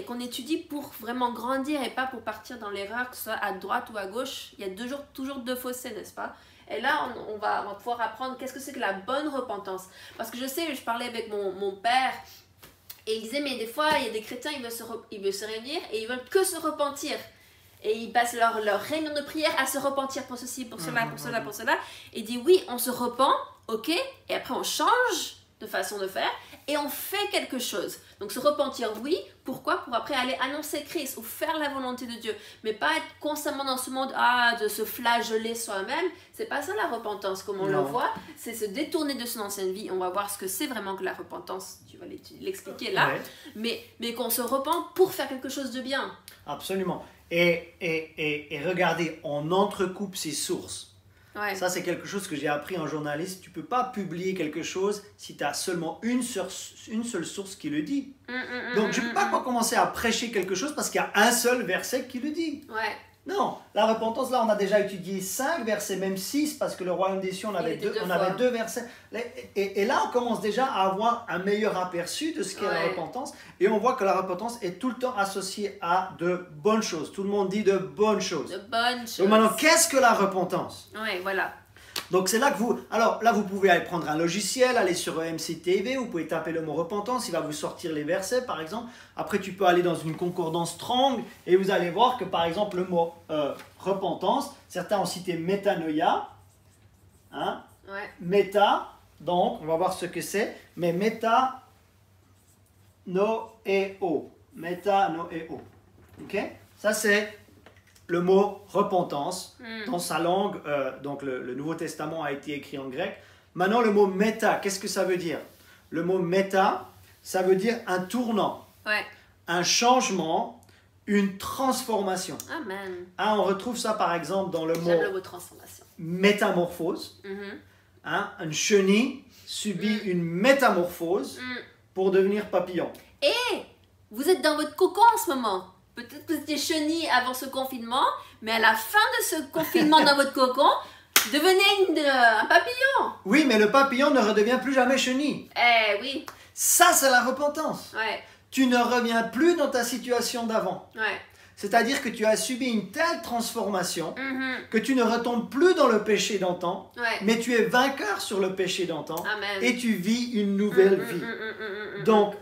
qu'on étudie pour vraiment grandir et pas pour partir dans l'erreur, que ce soit à droite ou à gauche. Il y a toujours deux fossés, n'est-ce pas? Et là, on va pouvoir apprendre qu'est-ce que c'est que la bonne repentance. Parce que je sais, je parlais avec mon père et il disait, mais des fois, il y a des chrétiens, ils veulent se réunir et ils veulent que se repentir. Et ils passent leur réunion de prière à se repentir pour ceci, pour cela, pour cela, pour cela. Et il dit, oui, on se repent, ok, et après on change de façon de faire et on fait quelque chose. Donc se repentir, oui. Pourquoi? Pour après aller annoncer Christ ou faire la volonté de Dieu. Mais pas être constamment dans ce monde de se flageller soi-même. C'est pas ça la repentance comme on le voit. C'est se détourner de son ancienne vie. On va voir ce que c'est vraiment que la repentance. Tu vas l'expliquer là. Ouais. Mais qu'on se repent pour faire quelque chose de bien. Absolument. Et regardez, on entrecoupe ses sources. Ouais. Ça, c'est quelque chose que j'ai appris en journaliste. Tu ne peux pas publier quelque chose si tu as seulement une seule source qui le dit. Donc, je ne peux pas commencer à prêcher quelque chose parce qu'il y a un seul verset qui le dit. Ouais. Non, la repentance, là, on a déjà étudié 5 versets, même 6, parce que le royaume des cieux, on avait deux versets. Et là, on commence déjà à avoir un meilleur aperçu de ce qu'est la repentance. Et on voit que la repentance est tout le temps associée à de bonnes choses. Tout le monde dit de bonnes choses. De bonnes choses. Donc maintenant, qu'est-ce que la repentance? Oui, voilà. Donc c'est là que vous... Alors là, vous pouvez aller prendre un logiciel, aller sur MCTV, vous pouvez taper le mot repentance, il va vous sortir les versets par exemple. Après, tu peux aller dans une concordance Strong et vous allez voir que par exemple le mot repentance, certains ont cité métanoïa, hein? Méta, donc on va voir ce que c'est, mais métanoéo, métanoéo, ok? Ça c'est le mot repentance dans sa langue, donc le Nouveau Testament a été écrit en grec. Maintenant, le mot méta, qu'est-ce que ça veut dire? Le mot méta, ça veut dire un tournant, un changement, une transformation. Amen. On retrouve ça par exemple dans le mot transformation. métamorphose. hein, une chenille subit une métamorphose pour devenir papillon. Et vous êtes dans votre cocon en ce moment. Peut-être que vous étiez chenille avant ce confinement, mais à la fin de ce confinement dans votre cocon, devenez un papillon. Oui, mais le papillon ne redevient plus jamais chenille. Eh oui. Ça, c'est la repentance. Ouais. Tu ne reviens plus dans ta situation d'avant. Ouais. C'est-à-dire que tu as subi une telle transformation que tu ne retombes plus dans le péché d'antan, mais tu es vainqueur sur le péché d'antan et tu vis une nouvelle vie. Donc,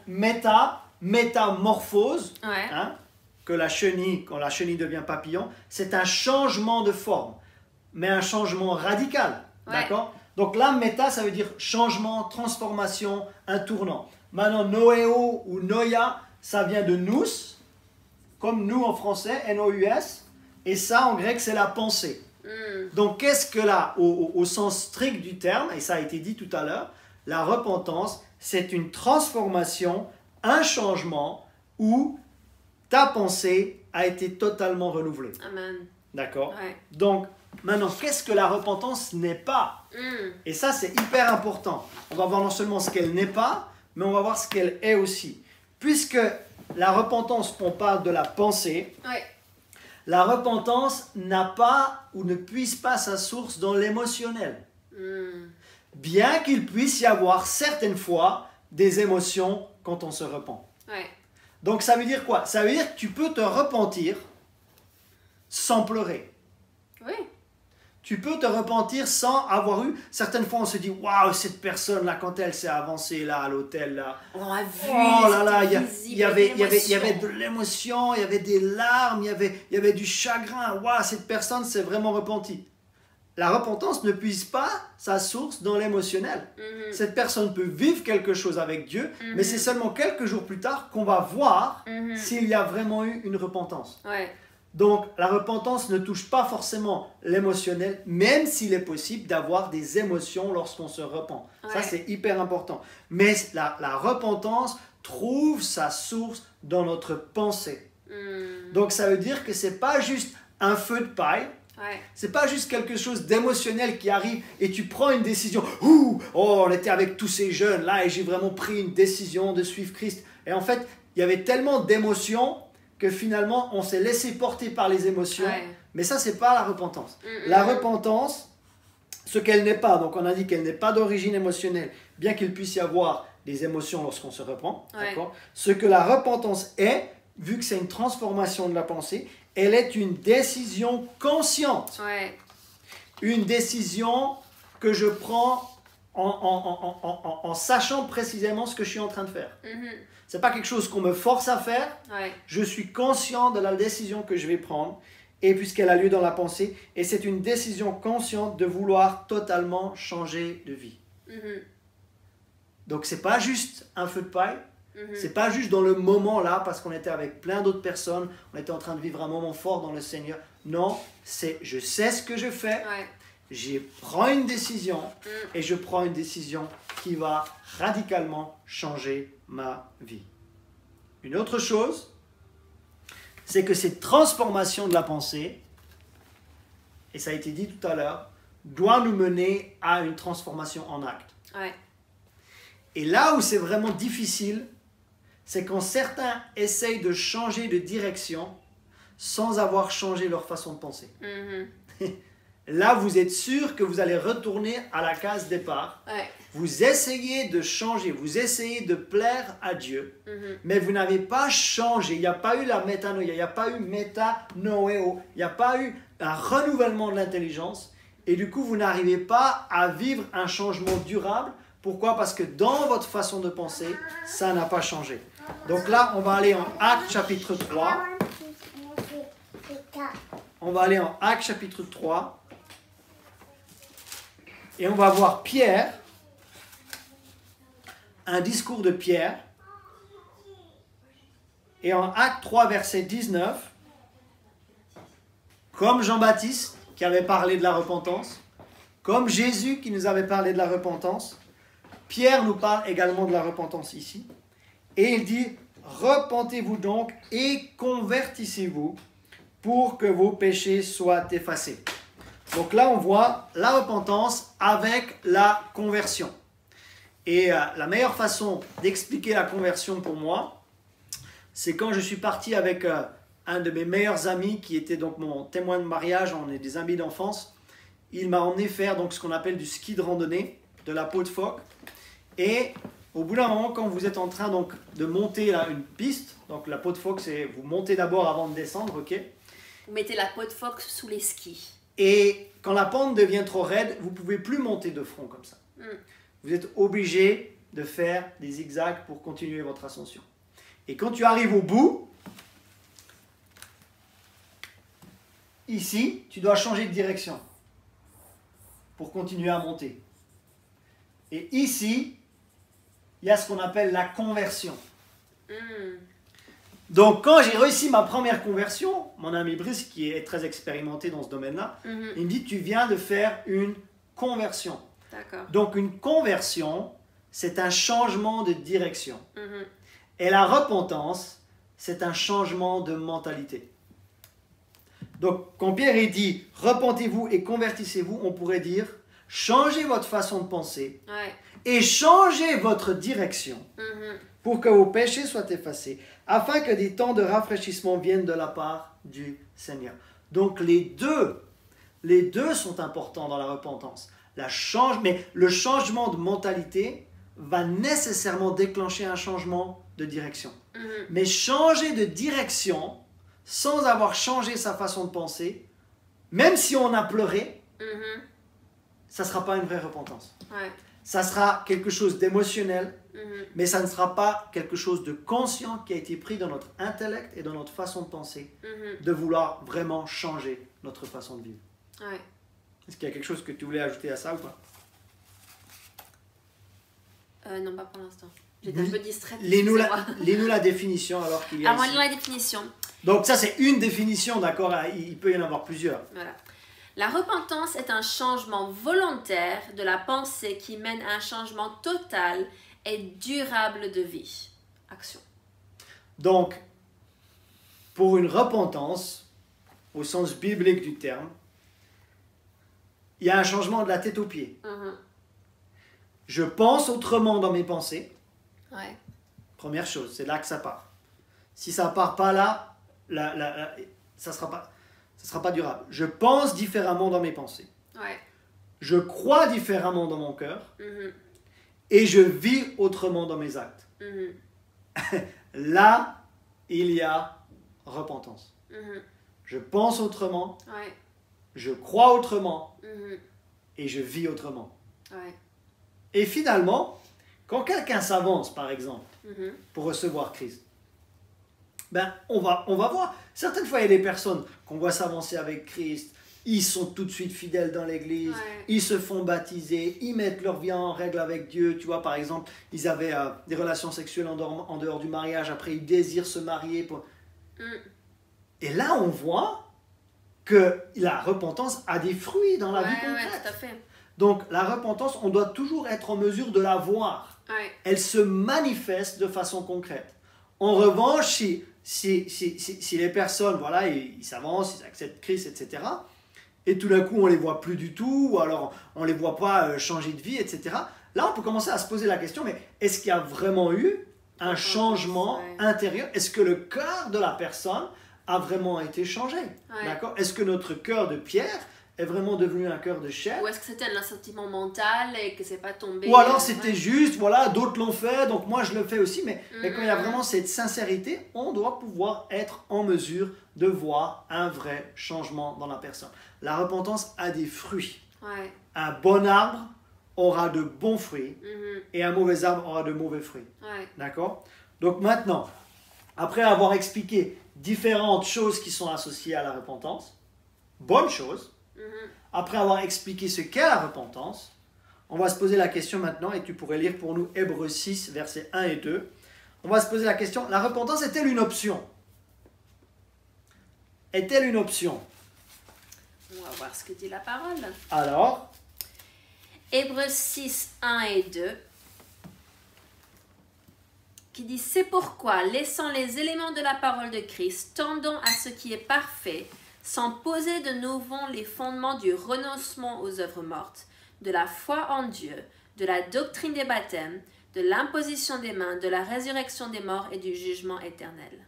métamorphose, hein, quand la chenille devient papillon, c'est un changement de forme, mais un changement radical. D'accord ? Donc là, méta, ça veut dire changement, transformation, un tournant. Maintenant, noéo ou noia, ça vient de nous, comme nous en français, N-O-U-S, et ça en grec c'est la pensée. Donc qu'est-ce que là, au sens strict du terme, et ça a été dit tout à l'heure, la repentance, c'est une transformation, un changement où ta pensée a été totalement renouvelée. Amen. D'accord ? Donc maintenant, qu'est-ce que la repentance n'est pas ? Et ça c'est hyper important. On va voir non seulement ce qu'elle n'est pas, mais on va voir ce qu'elle est aussi. Puisque la repentance, on parle de la pensée. La repentance n'a pas ou ne puise pas sa source dans l'émotionnel. Bien qu'il puisse y avoir certaines fois des émotions quand on se repent. Donc ça veut dire quoi? Ça veut dire que tu peux te repentir sans pleurer. Oui. Tu peux te repentir sans avoir eu... Certaines fois, on se dit, waouh, cette personne-là, quand elle s'est avancée là, à l'hôtel, là... On a vu, oh là là, il y avait de de l'émotion, il y avait des larmes, il y avait du chagrin. Waouh, cette personne s'est vraiment repentie. La repentance ne puise pas sa source dans l'émotionnel. Cette personne peut vivre quelque chose avec Dieu, mais c'est seulement quelques jours plus tard qu'on va voir s'il y a vraiment eu une repentance. Donc, la repentance ne touche pas forcément l'émotionnel, même s'il est possible d'avoir des émotions lorsqu'on se repent. Ça, c'est hyper important. Mais la repentance trouve sa source dans notre pensée. Donc, ça veut dire que ce n'est pas juste un feu de paille, c'est pas juste quelque chose d'émotionnel qui arrive et tu prends une décision. Ouh, oh, on était avec tous ces jeunes là et j'ai vraiment pris une décision de suivre Christ. Et en fait, il y avait tellement d'émotions que finalement, on s'est laissé porter par les émotions. Mais ça, c'est pas la repentance. La repentance, ce qu'elle n'est pas, donc on a dit qu'elle n'est pas d'origine émotionnelle, bien qu'il puisse y avoir des émotions lorsqu'on se repent. Ce que la repentance est, vu que c'est une transformation de la pensée, elle est une décision consciente. Une décision que je prends en sachant précisément ce que je suis en train de faire. Ce n'est pas quelque chose qu'on me force à faire. Je suis conscient de la décision que je vais prendre, et puisqu'elle a lieu dans la pensée, et c'est une décision consciente de vouloir totalement changer de vie. Donc ce n'est pas juste un feu de paille. C'est pas juste dans le moment là, parce qu'on était avec plein d'autres personnes, on était en train de vivre un moment fort dans le Seigneur. Non, c'est je sais ce que je fais, je prends une décision et je prends une décision qui va radicalement changer ma vie. Une autre chose, c'est que cette transformation de la pensée, et ça a été dit tout à l'heure, doit nous mener à une transformation en acte. Et là où c'est vraiment difficile, c'est quand certains essayent de changer de direction sans avoir changé leur façon de penser. Là, vous êtes sûr que vous allez retourner à la case départ. Vous essayez de changer, vous essayez de plaire à Dieu, mais vous n'avez pas changé. Il n'y a pas eu la métanoïa, il n'y a pas eu métanoéo, il n'y a pas eu un renouvellement de l'intelligence. Et du coup, vous n'arrivez pas à vivre un changement durable. Pourquoi? Parce que dans votre façon de penser, ça n'a pas changé. Donc là, on va aller en Actes chapitre 3. On va aller en Actes chapitre 3. Et on va voir Pierre, un discours de Pierre. Et en Actes 3, verset 19, comme Jean-Baptiste qui avait parlé de la repentance, comme Jésus qui nous avait parlé de la repentance, Pierre nous parle également de la repentance ici. Et il dit, repentez-vous donc et convertissez-vous pour que vos péchés soient effacés. Donc là, on voit la repentance avec la conversion. Et la meilleure façon d'expliquer la conversion pour moi, c'est quand je suis parti avec un de mes meilleurs amis qui était donc mon témoin de mariage, on est des amis d'enfance. Il m'a emmené faire donc ce qu'on appelle du ski de randonnée, de la peau de phoque. Et au bout d'un moment, quand vous êtes en train donc de monter là, une piste, donc la peau de phoque, c'est vous montez d'abord avant de descendre, ok? Vous mettez la peau de phoque sous les skis. Et quand la pente devient trop raide, vous ne pouvez plus monter de front comme ça. Vous êtes obligé de faire des zigzags pour continuer votre ascension. Et quand tu arrives au bout, ici, tu dois changer de direction pour continuer à monter. Et ici, il y a ce qu'on appelle la conversion. Donc, quand j'ai réussi ma première conversion, mon ami Brice, qui est très expérimenté dans ce domaine-là, il me dit, tu viens de faire une conversion. Donc, une conversion, c'est un changement de direction. Et la repentance, c'est un changement de mentalité. Donc, quand Pierre il dit, repentez-vous et convertissez-vous, on pourrait dire, changez votre façon de penser et changez votre direction pour que vos péchés soient effacés, afin que des temps de rafraîchissement viennent de la part du Seigneur. Donc les deux sont importants dans la repentance. Mais le changement de mentalité va nécessairement déclencher un changement de direction. Mais changer de direction sans avoir changé sa façon de penser, même si on a pleuré, ça ne sera pas une vraie repentance. Ça sera quelque chose d'émotionnel, mais ça ne sera pas quelque chose de conscient qui a été pris dans notre intellect et dans notre façon de penser, de vouloir vraiment changer notre façon de vivre. Est-ce qu'il y a quelque chose que tu voulais ajouter à ça ou pas? Non, pas pour l'instant. J'étais un peu distraite. Lis-nous la définition alors qu'il y a Alors, ici. lis la définition. Donc ça, c'est une définition, d'accord? Il peut y en avoir plusieurs. Voilà. La repentance est un changement volontaire de la pensée qui mène à un changement total et durable de vie. Action. Donc, pour une repentance, au sens biblique du terme, il y a un changement de la tête aux pieds. Je pense autrement dans mes pensées. Première chose, c'est là que ça part. Si ça ne part pas là, ça ne sera pas durable. Je pense différemment dans mes pensées. Je crois différemment dans mon cœur. Et je vis autrement dans mes actes. Là, il y a repentance. Je pense autrement. Je crois autrement. Et je vis autrement. Et finalement, quand quelqu'un s'avance, par exemple, pour recevoir Christ, ben, on va voir. Certaines fois, il y a des personnes qu'on voit s'avancer avec Christ, ils sont tout de suite fidèles dans l'église, ils se font baptiser, ils mettent leur vie en règle avec Dieu. Tu vois, par exemple, ils avaient des relations sexuelles en dehors du mariage, après ils désirent se marier. Et là, on voit que la repentance a des fruits dans la vie concrète. Tout à fait. Donc, la repentance, on doit toujours être en mesure de la voir. Elle se manifeste de façon concrète. En revanche, si les personnes, voilà, ils s'avancent, ils acceptent Christ, etc., et tout d'un coup, on ne les voit plus du tout, ou alors on ne les voit pas changer de vie, etc., là, on peut commencer à se poser la question, mais est-ce qu'il y a vraiment eu un changement intérieur? Est-ce que le cœur de la personne a vraiment été changé? D'accord? Est-ce que notre cœur de pierre est vraiment devenu un cœur de chair? Ou est-ce que c'était un assentiment mental et que c'est pas tombé? Ou alors c'était juste, voilà, d'autres l'ont fait, donc moi je le fais aussi, mais quand il y a vraiment cette sincérité, on doit pouvoir être en mesure de voir un vrai changement dans la personne. La repentance a des fruits. Un bon arbre aura de bons fruits et un mauvais arbre aura de mauvais fruits. D'accord? Donc maintenant, après avoir expliqué différentes choses qui sont associées à la repentance, bonne chose, après avoir expliqué ce qu'est la repentance, on va se poser la question maintenant, et tu pourrais lire pour nous Hébreux 6, versets 1 et 2. On va se poser la question, la repentance est-elle une option? Est-elle une option? On va voir ce que dit la parole. Alors, Hébreux 6, 1 et 2, qui dit « C'est pourquoi, laissant les éléments de la parole de Christ, tendons à ce qui est parfait, sans poser de nouveau les fondements du renoncement aux œuvres mortes, de la foi en Dieu, de la doctrine des baptêmes, de l'imposition des mains, de la résurrection des morts et du jugement éternel.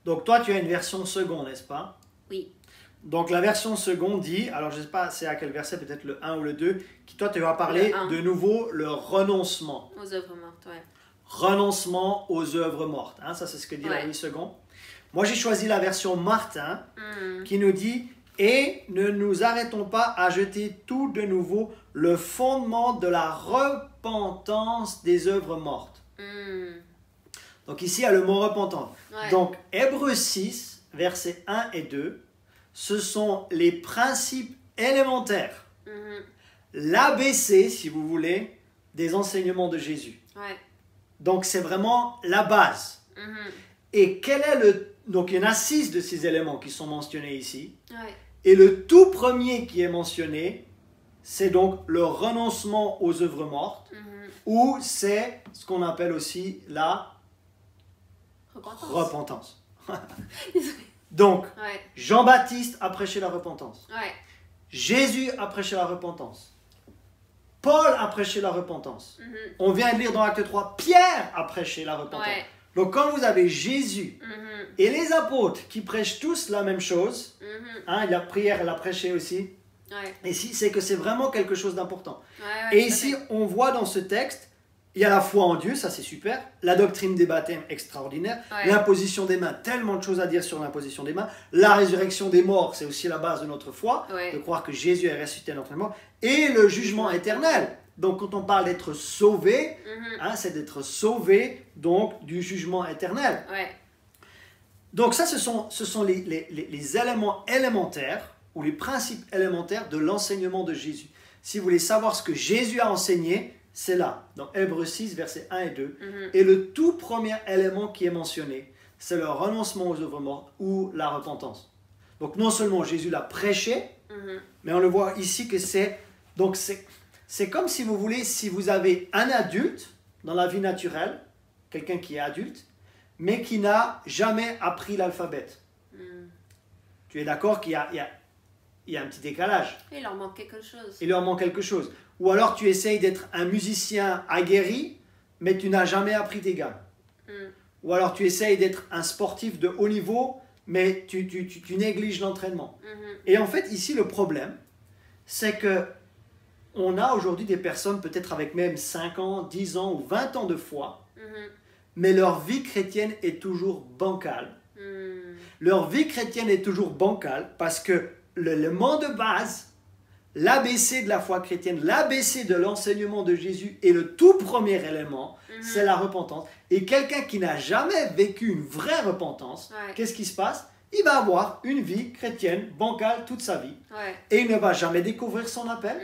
Donc toi, tu as une version seconde, n'est-ce pas? Oui. Donc la version seconde dit, alors je ne sais pas c'est à quel verset, peut-être le 1 ou le 2, qui toi tu vas parler de nouveau le renoncement. Aux œuvres mortes, ouais. Renoncement aux œuvres mortes. Hein, ça c'est ce que dit la 8 secondes. Moi j'ai choisi la version Martin qui nous dit « Et ne nous arrêtons pas à jeter tout de nouveau le fondement de la repentance des œuvres mortes. » Donc ici il y a le mot repentance. Ouais. Donc Hébreux 6, versets 1 et 2, ce sont les principes élémentaires, l'ABC si vous voulez, des enseignements de Jésus. Ouais. Donc c'est vraiment la base. Et quel est le... Donc il y en a 6 de ces éléments qui sont mentionnés ici. Ouais. Et le tout premier qui est mentionné, c'est donc le renoncement aux œuvres mortes, ou c'est ce qu'on appelle aussi la repentance. Donc, ouais. Jean-Baptiste a prêché la repentance. Ouais. Jésus a prêché la repentance. Paul a prêché la repentance. On vient de lire dans Acte 3, Pierre a prêché la repentance. Ouais. Donc quand vous avez Jésus et les apôtres qui prêchent tous la même chose, hein, la prière, elle a prêché aussi, ouais. et ici c'est que c'est vraiment quelque chose d'important. Ouais, Et ici on voit dans ce texte, il y a la foi en Dieu, ça c'est super, la doctrine des baptêmes extraordinaire, l'imposition des mains, tellement de choses à dire sur l'imposition des mains, la résurrection des morts, c'est aussi la base de notre foi, de croire que Jésus est ressuscité notre mort, et le jugement éternel. Donc quand on parle d'être sauvé, hein, c'est d'être sauvé donc du jugement éternel. Ouais. Donc ça, ce sont les éléments élémentaires ou les principes élémentaires de l'enseignement de Jésus. Si vous voulez savoir ce que Jésus a enseigné, c'est là, dans Hébreux 6, versets 1 et 2. Et le tout premier élément qui est mentionné, c'est le renoncement aux œuvres mortes ou la repentance. Donc non seulement Jésus l'a prêché, mais on le voit ici que c'est comme si vous voulez, si vous avez un adulte dans la vie naturelle, quelqu'un qui est adulte, mais qui n'a jamais appris l'alphabet. Tu es d'accord qu'il y a un petit décalage. Il leur manque quelque chose. Il leur manque quelque chose. Ou alors tu essayes d'être un musicien aguerri, mais tu n'as jamais appris tes gammes. Ou alors tu essayes d'être un sportif de haut niveau, mais tu négliges l'entraînement. Et en fait, ici, le problème, c'est que on a aujourd'hui des personnes peut-être avec même 5 ans, 10 ans ou 20 ans de foi, mais leur vie chrétienne est toujours bancale. Leur vie chrétienne est toujours bancale parce que l'élément de base, l'ABC de la foi chrétienne, l'ABC de l'enseignement de Jésus et le tout premier élément, c'est la repentance. Et quelqu'un qui n'a jamais vécu une vraie repentance, qu'est-ce qui se passe? Il va avoir une vie chrétienne bancale toute sa vie. Et il ne va jamais découvrir son appel.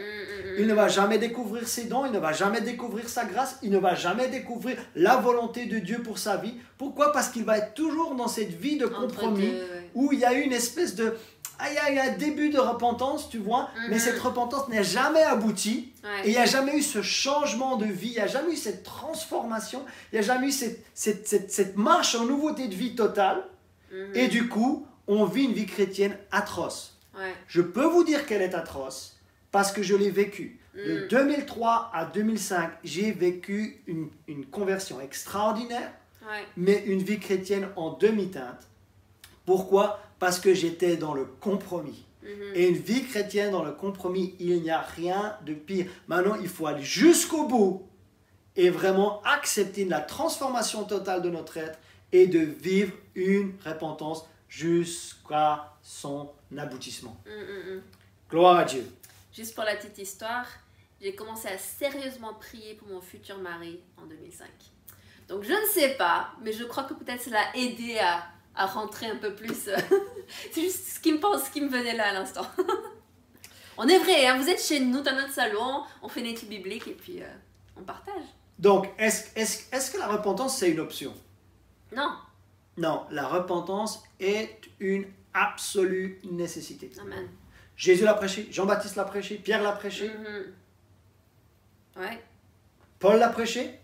Il ne va jamais découvrir ses dons. Il ne va jamais découvrir sa grâce. Il ne va jamais découvrir la volonté de Dieu pour sa vie. Pourquoi? Parce qu'il va être toujours dans cette vie de compromis où il y a une espèce de... Il y a un début de repentance, tu vois, mais cette repentance n'a jamais abouti. Et il n'y a jamais eu ce changement de vie. Il n'y a jamais eu cette transformation. Il n'y a jamais eu cette marche en nouveauté de vie totale. Et du coup, on vit une vie chrétienne atroce. Je peux vous dire qu'elle est atroce parce que je l'ai vécue. De 2003 à 2005, j'ai vécu une conversion extraordinaire, mais une vie chrétienne en demi-teinte. Pourquoi? Parce que j'étais dans le compromis. Et une vie chrétienne dans le compromis, il n'y a rien de pire. Maintenant, il faut aller jusqu'au bout et vraiment accepter la transformation totale de notre être et de vivre une repentance jusqu'à son aboutissement. Gloire à Dieu. Juste pour la petite histoire, j'ai commencé à sérieusement prier pour mon futur mari en 2005. Donc je ne sais pas, mais je crois que peut-être ça l'a aidé à rentrer un peu plus. C'est juste ce qui me venait là à l'instant. On est vrai, hein, vous êtes chez nous dans notre salon, on fait une étude biblique et puis on partage. Donc, est-ce que la repentance, c'est une option? Non. Non, la repentance est une absolue nécessité. Amen. Jésus l'a prêché, Jean-Baptiste l'a prêché, Pierre l'a prêché, Ouais. Paul l'a prêché.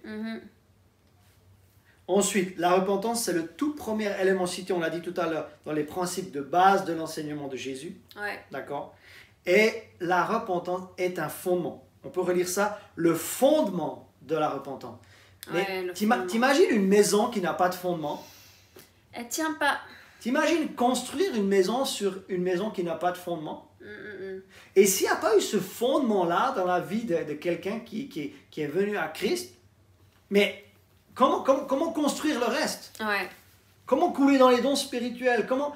Ensuite, la repentance, c'est le tout premier élément cité, on l'a dit tout à l'heure, dans les principes de base de l'enseignement de Jésus. Ouais. D'accord? Et la repentance est un fondement. On peut relire ça, le fondement de la repentance. Ouais, Mais le fondement. t'imagines une maison qui n'a pas de fondement? Elle tient pas. T'imagines construire une maison sur une maison qui n'a pas de fondement? Mm. Et s'il n'y a pas eu ce fondement-là dans la vie de quelqu'un qui est venu à Christ, mais comment construire le reste? Ouais. Comment couler dans les dons spirituels? Comment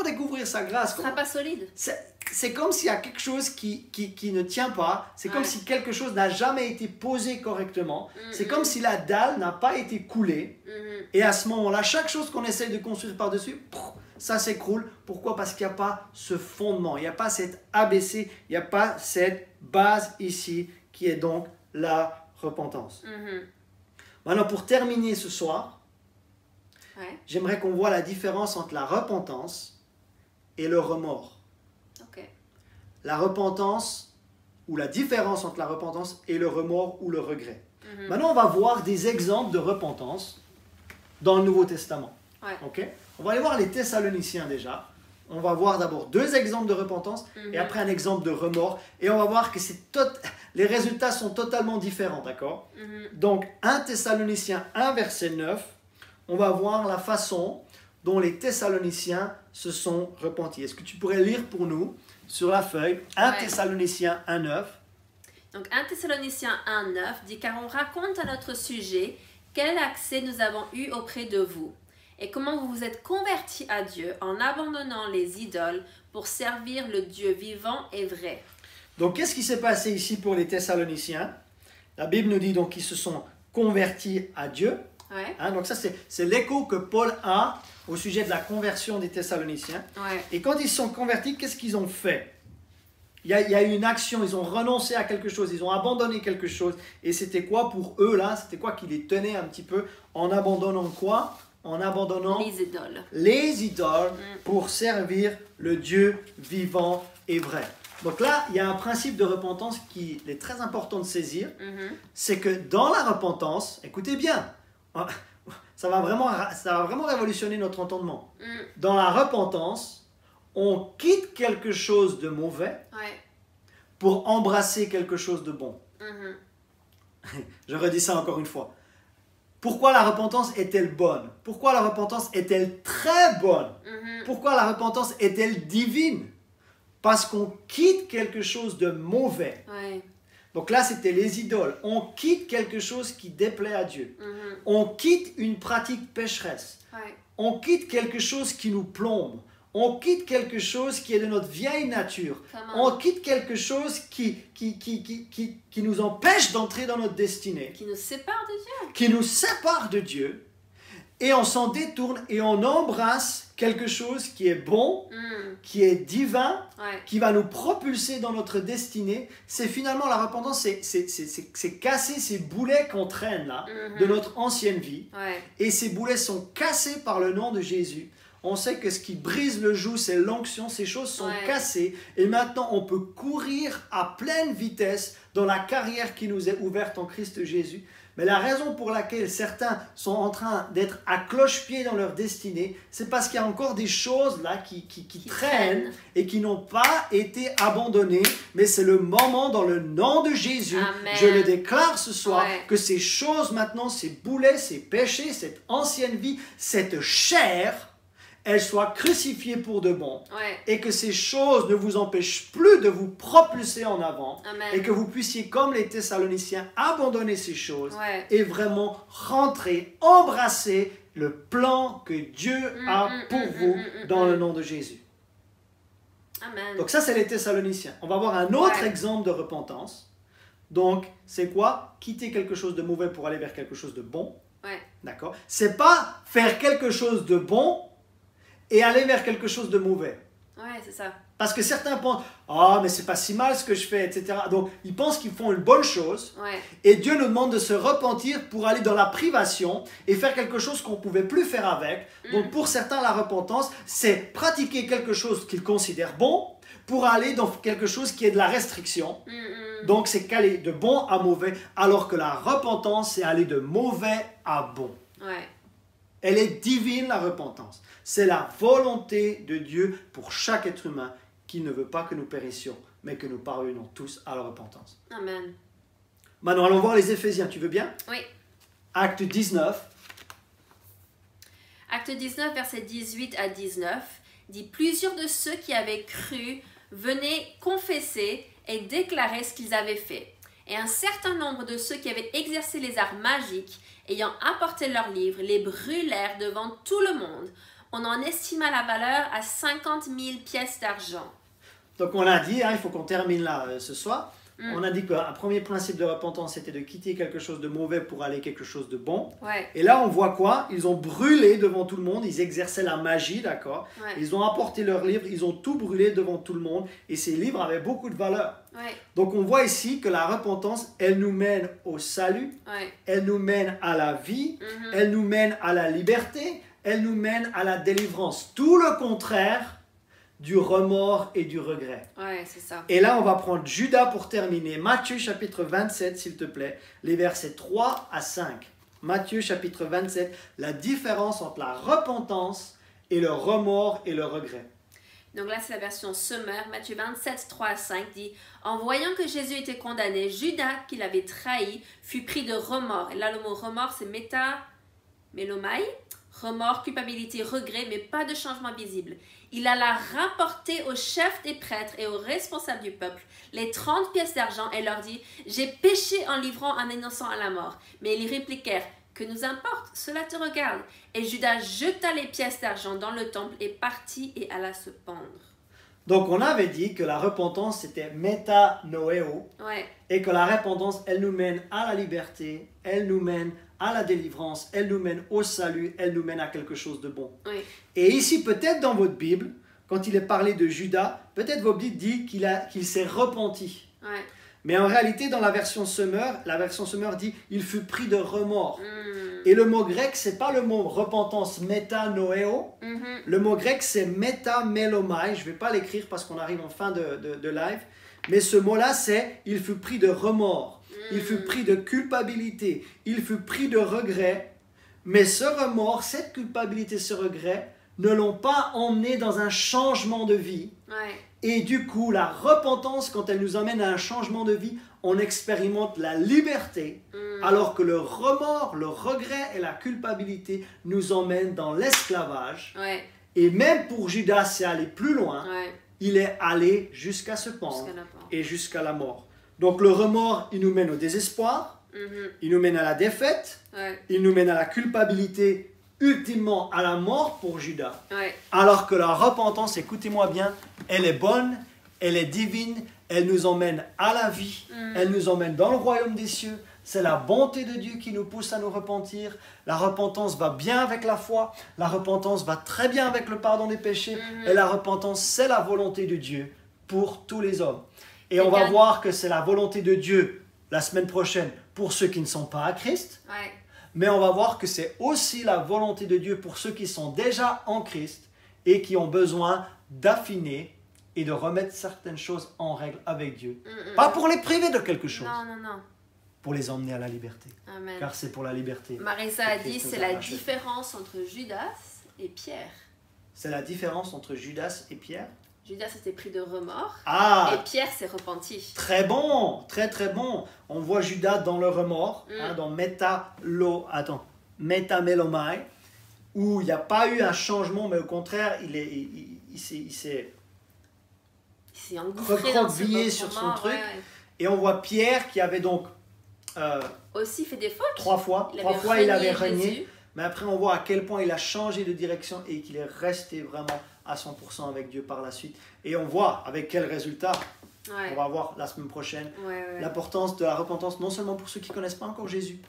découvrir sa grâce? Ce sera pas solide. C'est comme s'il y a quelque chose qui ne tient pas. C'est comme si quelque chose n'a jamais été posé correctement. C'est comme si la dalle n'a pas été coulée. Et à ce moment-là, chaque chose qu'on essaye de construire par-dessus, ça s'écroule. Pourquoi? Parce qu'il n'y a pas ce fondement. Il n'y a pas cette ABC. Il n'y a pas cette base ici qui est donc la repentance. Maintenant, pour terminer ce soir, j'aimerais qu'on voit la différence entre la repentance et le remords. La repentance, ou la différence entre la repentance et le remords ou le regret. Maintenant, on va voir des exemples de repentance dans le Nouveau Testament. Okay? On va aller voir les Thessaloniciens déjà. On va voir d'abord 2 exemples de repentance et après un exemple de remords. Et on va voir que les résultats sont totalement différents, d'accord? Donc, 1 Thessaloniciens 1, verset 9, on va voir la façon dont les Thessaloniciens se sont repentis. Est-ce que tu pourrais lire pour nous sur la feuille 1 Thessaloniciens 1, 9? Donc 1 Thessaloniciens 1, 9 dit « Car on raconte à notre sujet quel accès nous avons eu auprès de vous et comment vous vous êtes convertis à Dieu en abandonnant les idoles pour servir le Dieu vivant et vrai. » Donc qu'est-ce qui s'est passé ici pour les Thessaloniciens? La Bible nous dit donc qu'ils se sont convertis à Dieu. Donc ça c'est l'écho que Paul a au sujet de la conversion des Thessaloniciens. Et quand ils se sont convertis, qu'est-ce qu'ils ont fait? Il y a eu une action, ils ont renoncé à quelque chose, ils ont abandonné quelque chose. Et c'était quoi pour eux là? C'était quoi qui les tenait un petit peu en abandonnant quoi? En abandonnant les idoles pour servir le Dieu vivant et vrai. Donc là, il y a un principe de repentance qui est très important de saisir. C'est que dans la repentance, écoutez bien, ça va vraiment révolutionner notre entendement. Dans la repentance, on quitte quelque chose de mauvais pour embrasser quelque chose de bon. Je redis ça encore une fois. Pourquoi la repentance est-elle bonne? Pourquoi la repentance est-elle très bonne? Pourquoi la repentance est-elle divine? Parce qu'on quitte quelque chose de mauvais. Donc là, c'était les idoles. On quitte quelque chose qui déplaît à Dieu. On quitte une pratique pécheresse. On quitte quelque chose qui nous plombe. On quitte quelque chose qui est de notre vieille nature. On quitte quelque chose qui nous empêche d'entrer dans notre destinée. Qui nous sépare de Dieu. Qui nous sépare de Dieu. Et on s'en détourne et on embrasse quelque chose qui est bon, qui est divin, qui va nous propulser dans notre destinée. C'est finalement la repentance, c'est casser ces boulets qu'on traîne là, de notre ancienne vie. Et ces boulets sont cassés par le nom de Jésus. On sait que ce qui brise le joug, c'est l'onction. Ces choses sont cassées. Et maintenant, on peut courir à pleine vitesse dans la carrière qui nous est ouverte en Christ Jésus. Mais la raison pour laquelle certains sont en train d'être à cloche-pied dans leur destinée, c'est parce qu'il y a encore des choses là qui traînent et qui n'ont pas été abandonnées. Mais c'est le moment, dans le nom de Jésus, je le déclare ce soir, que ces choses maintenant, ces boulets, ces péchés, cette ancienne vie, cette chair, elle soit crucifiée pour de bon, et que ces choses ne vous empêchent plus de vous propulser en avant, et que vous puissiez, comme les Thessaloniciens, abandonner ces choses et vraiment rentrer, embrasser le plan que Dieu a pour vous dans le nom de Jésus. Donc ça, c'est les Thessaloniciens. On va voir un autre exemple de repentance. Donc, c'est quoi? Quitter quelque chose de mauvais pour aller vers quelque chose de bon. D'accord? C'est pas faire quelque chose de bon et aller vers quelque chose de mauvais. C'est ça. Parce que certains pensent, ah, mais c'est pas si mal ce que je fais, etc. Donc, ils pensent qu'ils font une bonne chose. Et Dieu nous demande de se repentir pour aller dans la privation et faire quelque chose qu'on ne pouvait plus faire avec. Donc, pour certains, la repentance, c'est pratiquer quelque chose qu'ils considèrent bon pour aller dans quelque chose qui est de la restriction. Donc, c'est qu'aller de bon à mauvais, alors que la repentance, c'est aller de mauvais à bon. Ouais. Elle est divine, la repentance. C'est la volonté de Dieu pour chaque être humain qui ne veut pas que nous périssions, mais que nous parvenions tous à la repentance. Amen. Maintenant, allons voir les Éphésiens, tu veux bien? Oui. Acte 19. Acte 19, versets 18 à 19, dit « Plusieurs de ceux qui avaient cru venaient confesser et déclarer ce qu'ils avaient fait. Et un certain nombre de ceux qui avaient exercé les arts magiques, ayant apporté leurs livres, les brûlèrent devant tout le monde. On en estima la valeur à 50 000 pièces d'argent. » Donc on a dit, il faut qu'on termine là ce soir. On a dit qu'un premier principe de repentance, c'était de quitter quelque chose de mauvais pour aller quelque chose de bon. Ouais. Et là, on voit quoi? Ils ont brûlé devant tout le monde, ils exerçaient la magie, d'accord? Ouais. Ils ont apporté leurs livres, ils ont tout brûlé devant tout le monde. Et ces livres avaient beaucoup de valeur. Ouais. Donc on voit ici que la repentance, elle nous mène au salut, Ouais. elle nous mène à la vie, elle nous mène à la liberté, elle nous mène à la délivrance. Tout le contraire du remords et du regret. Ouais, c'est ça. Et là, on va prendre Judas pour terminer. Matthieu chapitre 27, s'il te plaît, les versets 3 à 5. Matthieu chapitre 27, la différence entre la repentance et le remords et le regret. Donc là, c'est la version Summer. Matthieu 27, 3 à 5 dit « En voyant que Jésus était condamné, Judas, qui l'avait trahi, fut pris de remords. » Et là, le mot remords, c'est métamélomai. Remords, culpabilité, regret, mais pas de changement visible. Il alla rapporter aux chefs des prêtres et aux responsables du peuple les 30 pièces d'argent et leur dit « J'ai péché en livrant un innocent à la mort. » Mais ils répliquèrent « Que nous importe, cela te regarde. » Et Judas jeta les pièces d'argent dans le temple et partit et alla se pendre. Donc, on avait dit que la repentance, c'était métanoéo, Ouais, et que la repentance, elle nous mène à la liberté, elle nous mène à la délivrance, elle nous mène au salut, elle nous mène à quelque chose de bon. ouais, Et ici, peut-être dans votre Bible, quand il est parlé de Judas, peut-être votre Bible dit qu'il s'est repenti. ouais. Mais en réalité, dans la version Summer dit « il fut pris de remords ». Mm. Et le mot grec, c'est pas le mot repentance métanoéo. Mhm. Le mot grec, c'est métamélomai. Je ne vais pas l'écrire parce qu'on arrive en fin de live. Mais ce mot-là, c'est « il fut pris de remords ». Il fut pris de culpabilité, il fut pris de regret, mais ce remords, cette culpabilité, ce regret ne l'ont pas emmené dans un changement de vie. Ouais, Et du coup, la repentance, quand elle nous amène à un changement de vie, on expérimente la liberté, alors que le remords, le regret et la culpabilité nous emmènent dans l'esclavage. ouais, Et même pour Judas, c'est aller plus loin, ouais. il est allé jusqu'à se pendre Jusqu'à la mort. et jusqu'à la mort. Donc le remords, il nous mène au désespoir, il nous mène à la défaite, Ouais, il nous mène à la culpabilité, ultimement à la mort pour Judas. ouais, Alors que la repentance, écoutez-moi bien, elle est bonne, elle est divine, elle nous emmène à la vie, elle nous emmène dans le royaume des cieux. C'est la bonté de Dieu qui nous pousse à nous repentir. La repentance va bien avec la foi, la repentance va très bien avec le pardon des péchés, et la repentance, c'est la volonté de Dieu pour tous les hommes. Et on va voir que c'est la volonté de Dieu la semaine prochaine pour ceux qui ne sont pas à Christ. ouais. Mais on va voir que c'est aussi la volonté de Dieu pour ceux qui sont déjà en Christ et qui ont besoin d'affiner et de remettre certaines choses en règle avec Dieu. Pas pour les priver de quelque chose, Non, non, non. pour les emmener à la liberté. Amen. Car c'est pour la liberté. Marisa a que dit Christ nous c'est a la rachetés. différence entre Judas et Pierre. C'est la différence entre Judas et Pierre. Judas s'était pris de remords et Ah, Pierre s'est repenti. très bon, très très bon. On voit Judas dans le remords, dans métamélomai, où il n'y a pas eu un changement, mais au contraire, il s'est Il s'est engouffré dans ce recroquevillé sur son remords, truc. ouais, ouais. Et on voit Pierre qui avait donc Aussi fait des fautes. trois fois il avait renié. Jésus. Mais après, on voit à quel point il a changé de direction et qu'il est resté vraiment à 100% avec Dieu par la suite. Et on voit avec quel résultat. Ouais. On va voir la semaine prochaine. Ouais. L'importance de la repentance, non seulement pour ceux qui ne connaissent pas encore Jésus,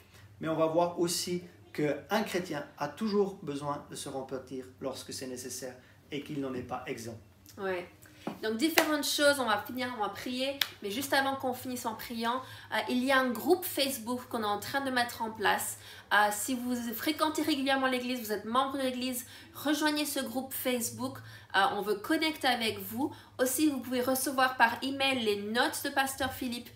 mais on va voir aussi qu'un chrétien a toujours besoin de se repentir lorsque c'est nécessaire et qu'il n'en est pas exempt. Ouais. Donc différentes choses, on va finir, on va prier, mais juste avant qu'on finisse en priant, il y a un groupe Facebook qu'on est en train de mettre en place Si vous fréquentez régulièrement l'église, vous êtes membre de l'église, rejoignez ce groupe Facebook. On veut connecter avec vous. Aussi, vous pouvez recevoir par email les notes de Pasteur Philippe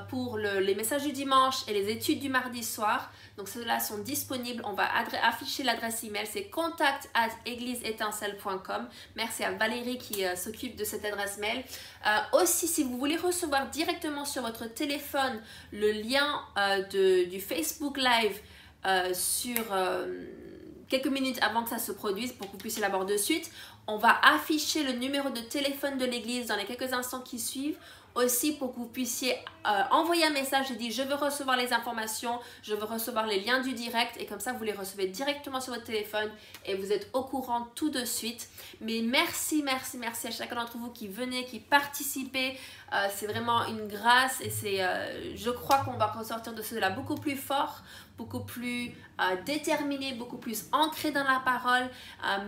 pour les messages du dimanche et les études du mardi soir. Donc, ceux-là sont disponibles. On va afficher l'adresse email. C'est contact@égliseétincelle.com. Merci à Valérie qui s'occupe de cette adresse mail. Aussi, si vous voulez recevoir directement sur votre téléphone le lien du Facebook Live sur quelques minutes avant que ça se produise pour que vous puissiez l'avoir de suite, on va afficher le numéro de téléphone de l'église dans les quelques instants qui suivent. Aussi pour que vous puissiez envoyer un message et dire je veux recevoir les informations, je veux recevoir les liens du direct, et comme ça vous les recevez directement sur votre téléphone et vous êtes au courant tout de suite. Mais merci à chacun d'entre vous qui venez, qui participez. C'est vraiment une grâce et je crois qu'on va ressortir de cela beaucoup plus fort, beaucoup plus déterminé, beaucoup plus ancré dans la parole.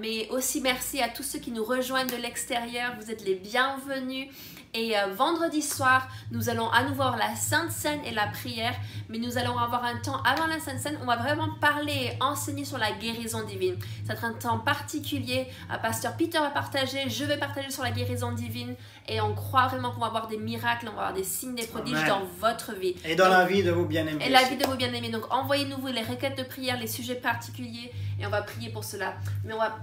Mais aussi merci à tous ceux qui nous rejoignent de l'extérieur. Vous êtes les bienvenus. Et vendredi soir, nous allons à nouveau avoir la Sainte Seine et la prière, mais nous allons avoir un temps avant la Sainte Seine. On va vraiment parler et enseigner sur la guérison divine. Ça va être un temps particulier. Pasteur Peter va partager, je vais partager sur la guérison divine, et on croit vraiment qu'on va avoir des miracles, on va avoir des signes, des prodiges Amen. Dans votre vie. Et dans la vie de vos bien-aimés. Et la vie de vos bien-aimés. Donc envoyez-nous les requêtes de prière, les sujets particuliers, et on va prier pour cela.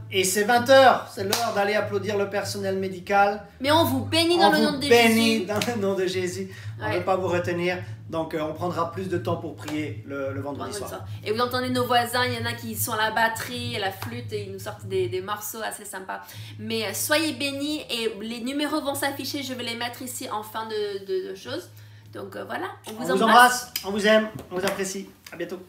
Et c'est 20h, c'est l'heure d'aller applaudir le personnel médical. Mais on vous bénit dans le nom de Jésus. Dans le nom de Jésus. On ne Ouais. veut pas vous retenir. Donc, on prendra plus de temps pour prier le vendredi soir. Et vous entendez nos voisins, il y en a qui sont à la batterie, à la flûte, et ils nous sortent des morceaux assez sympas. Mais soyez bénis, et les numéros vont s'afficher. Je vais les mettre ici en fin de choses. Donc voilà, on vous embrasse. On vous aime, on vous apprécie. À bientôt.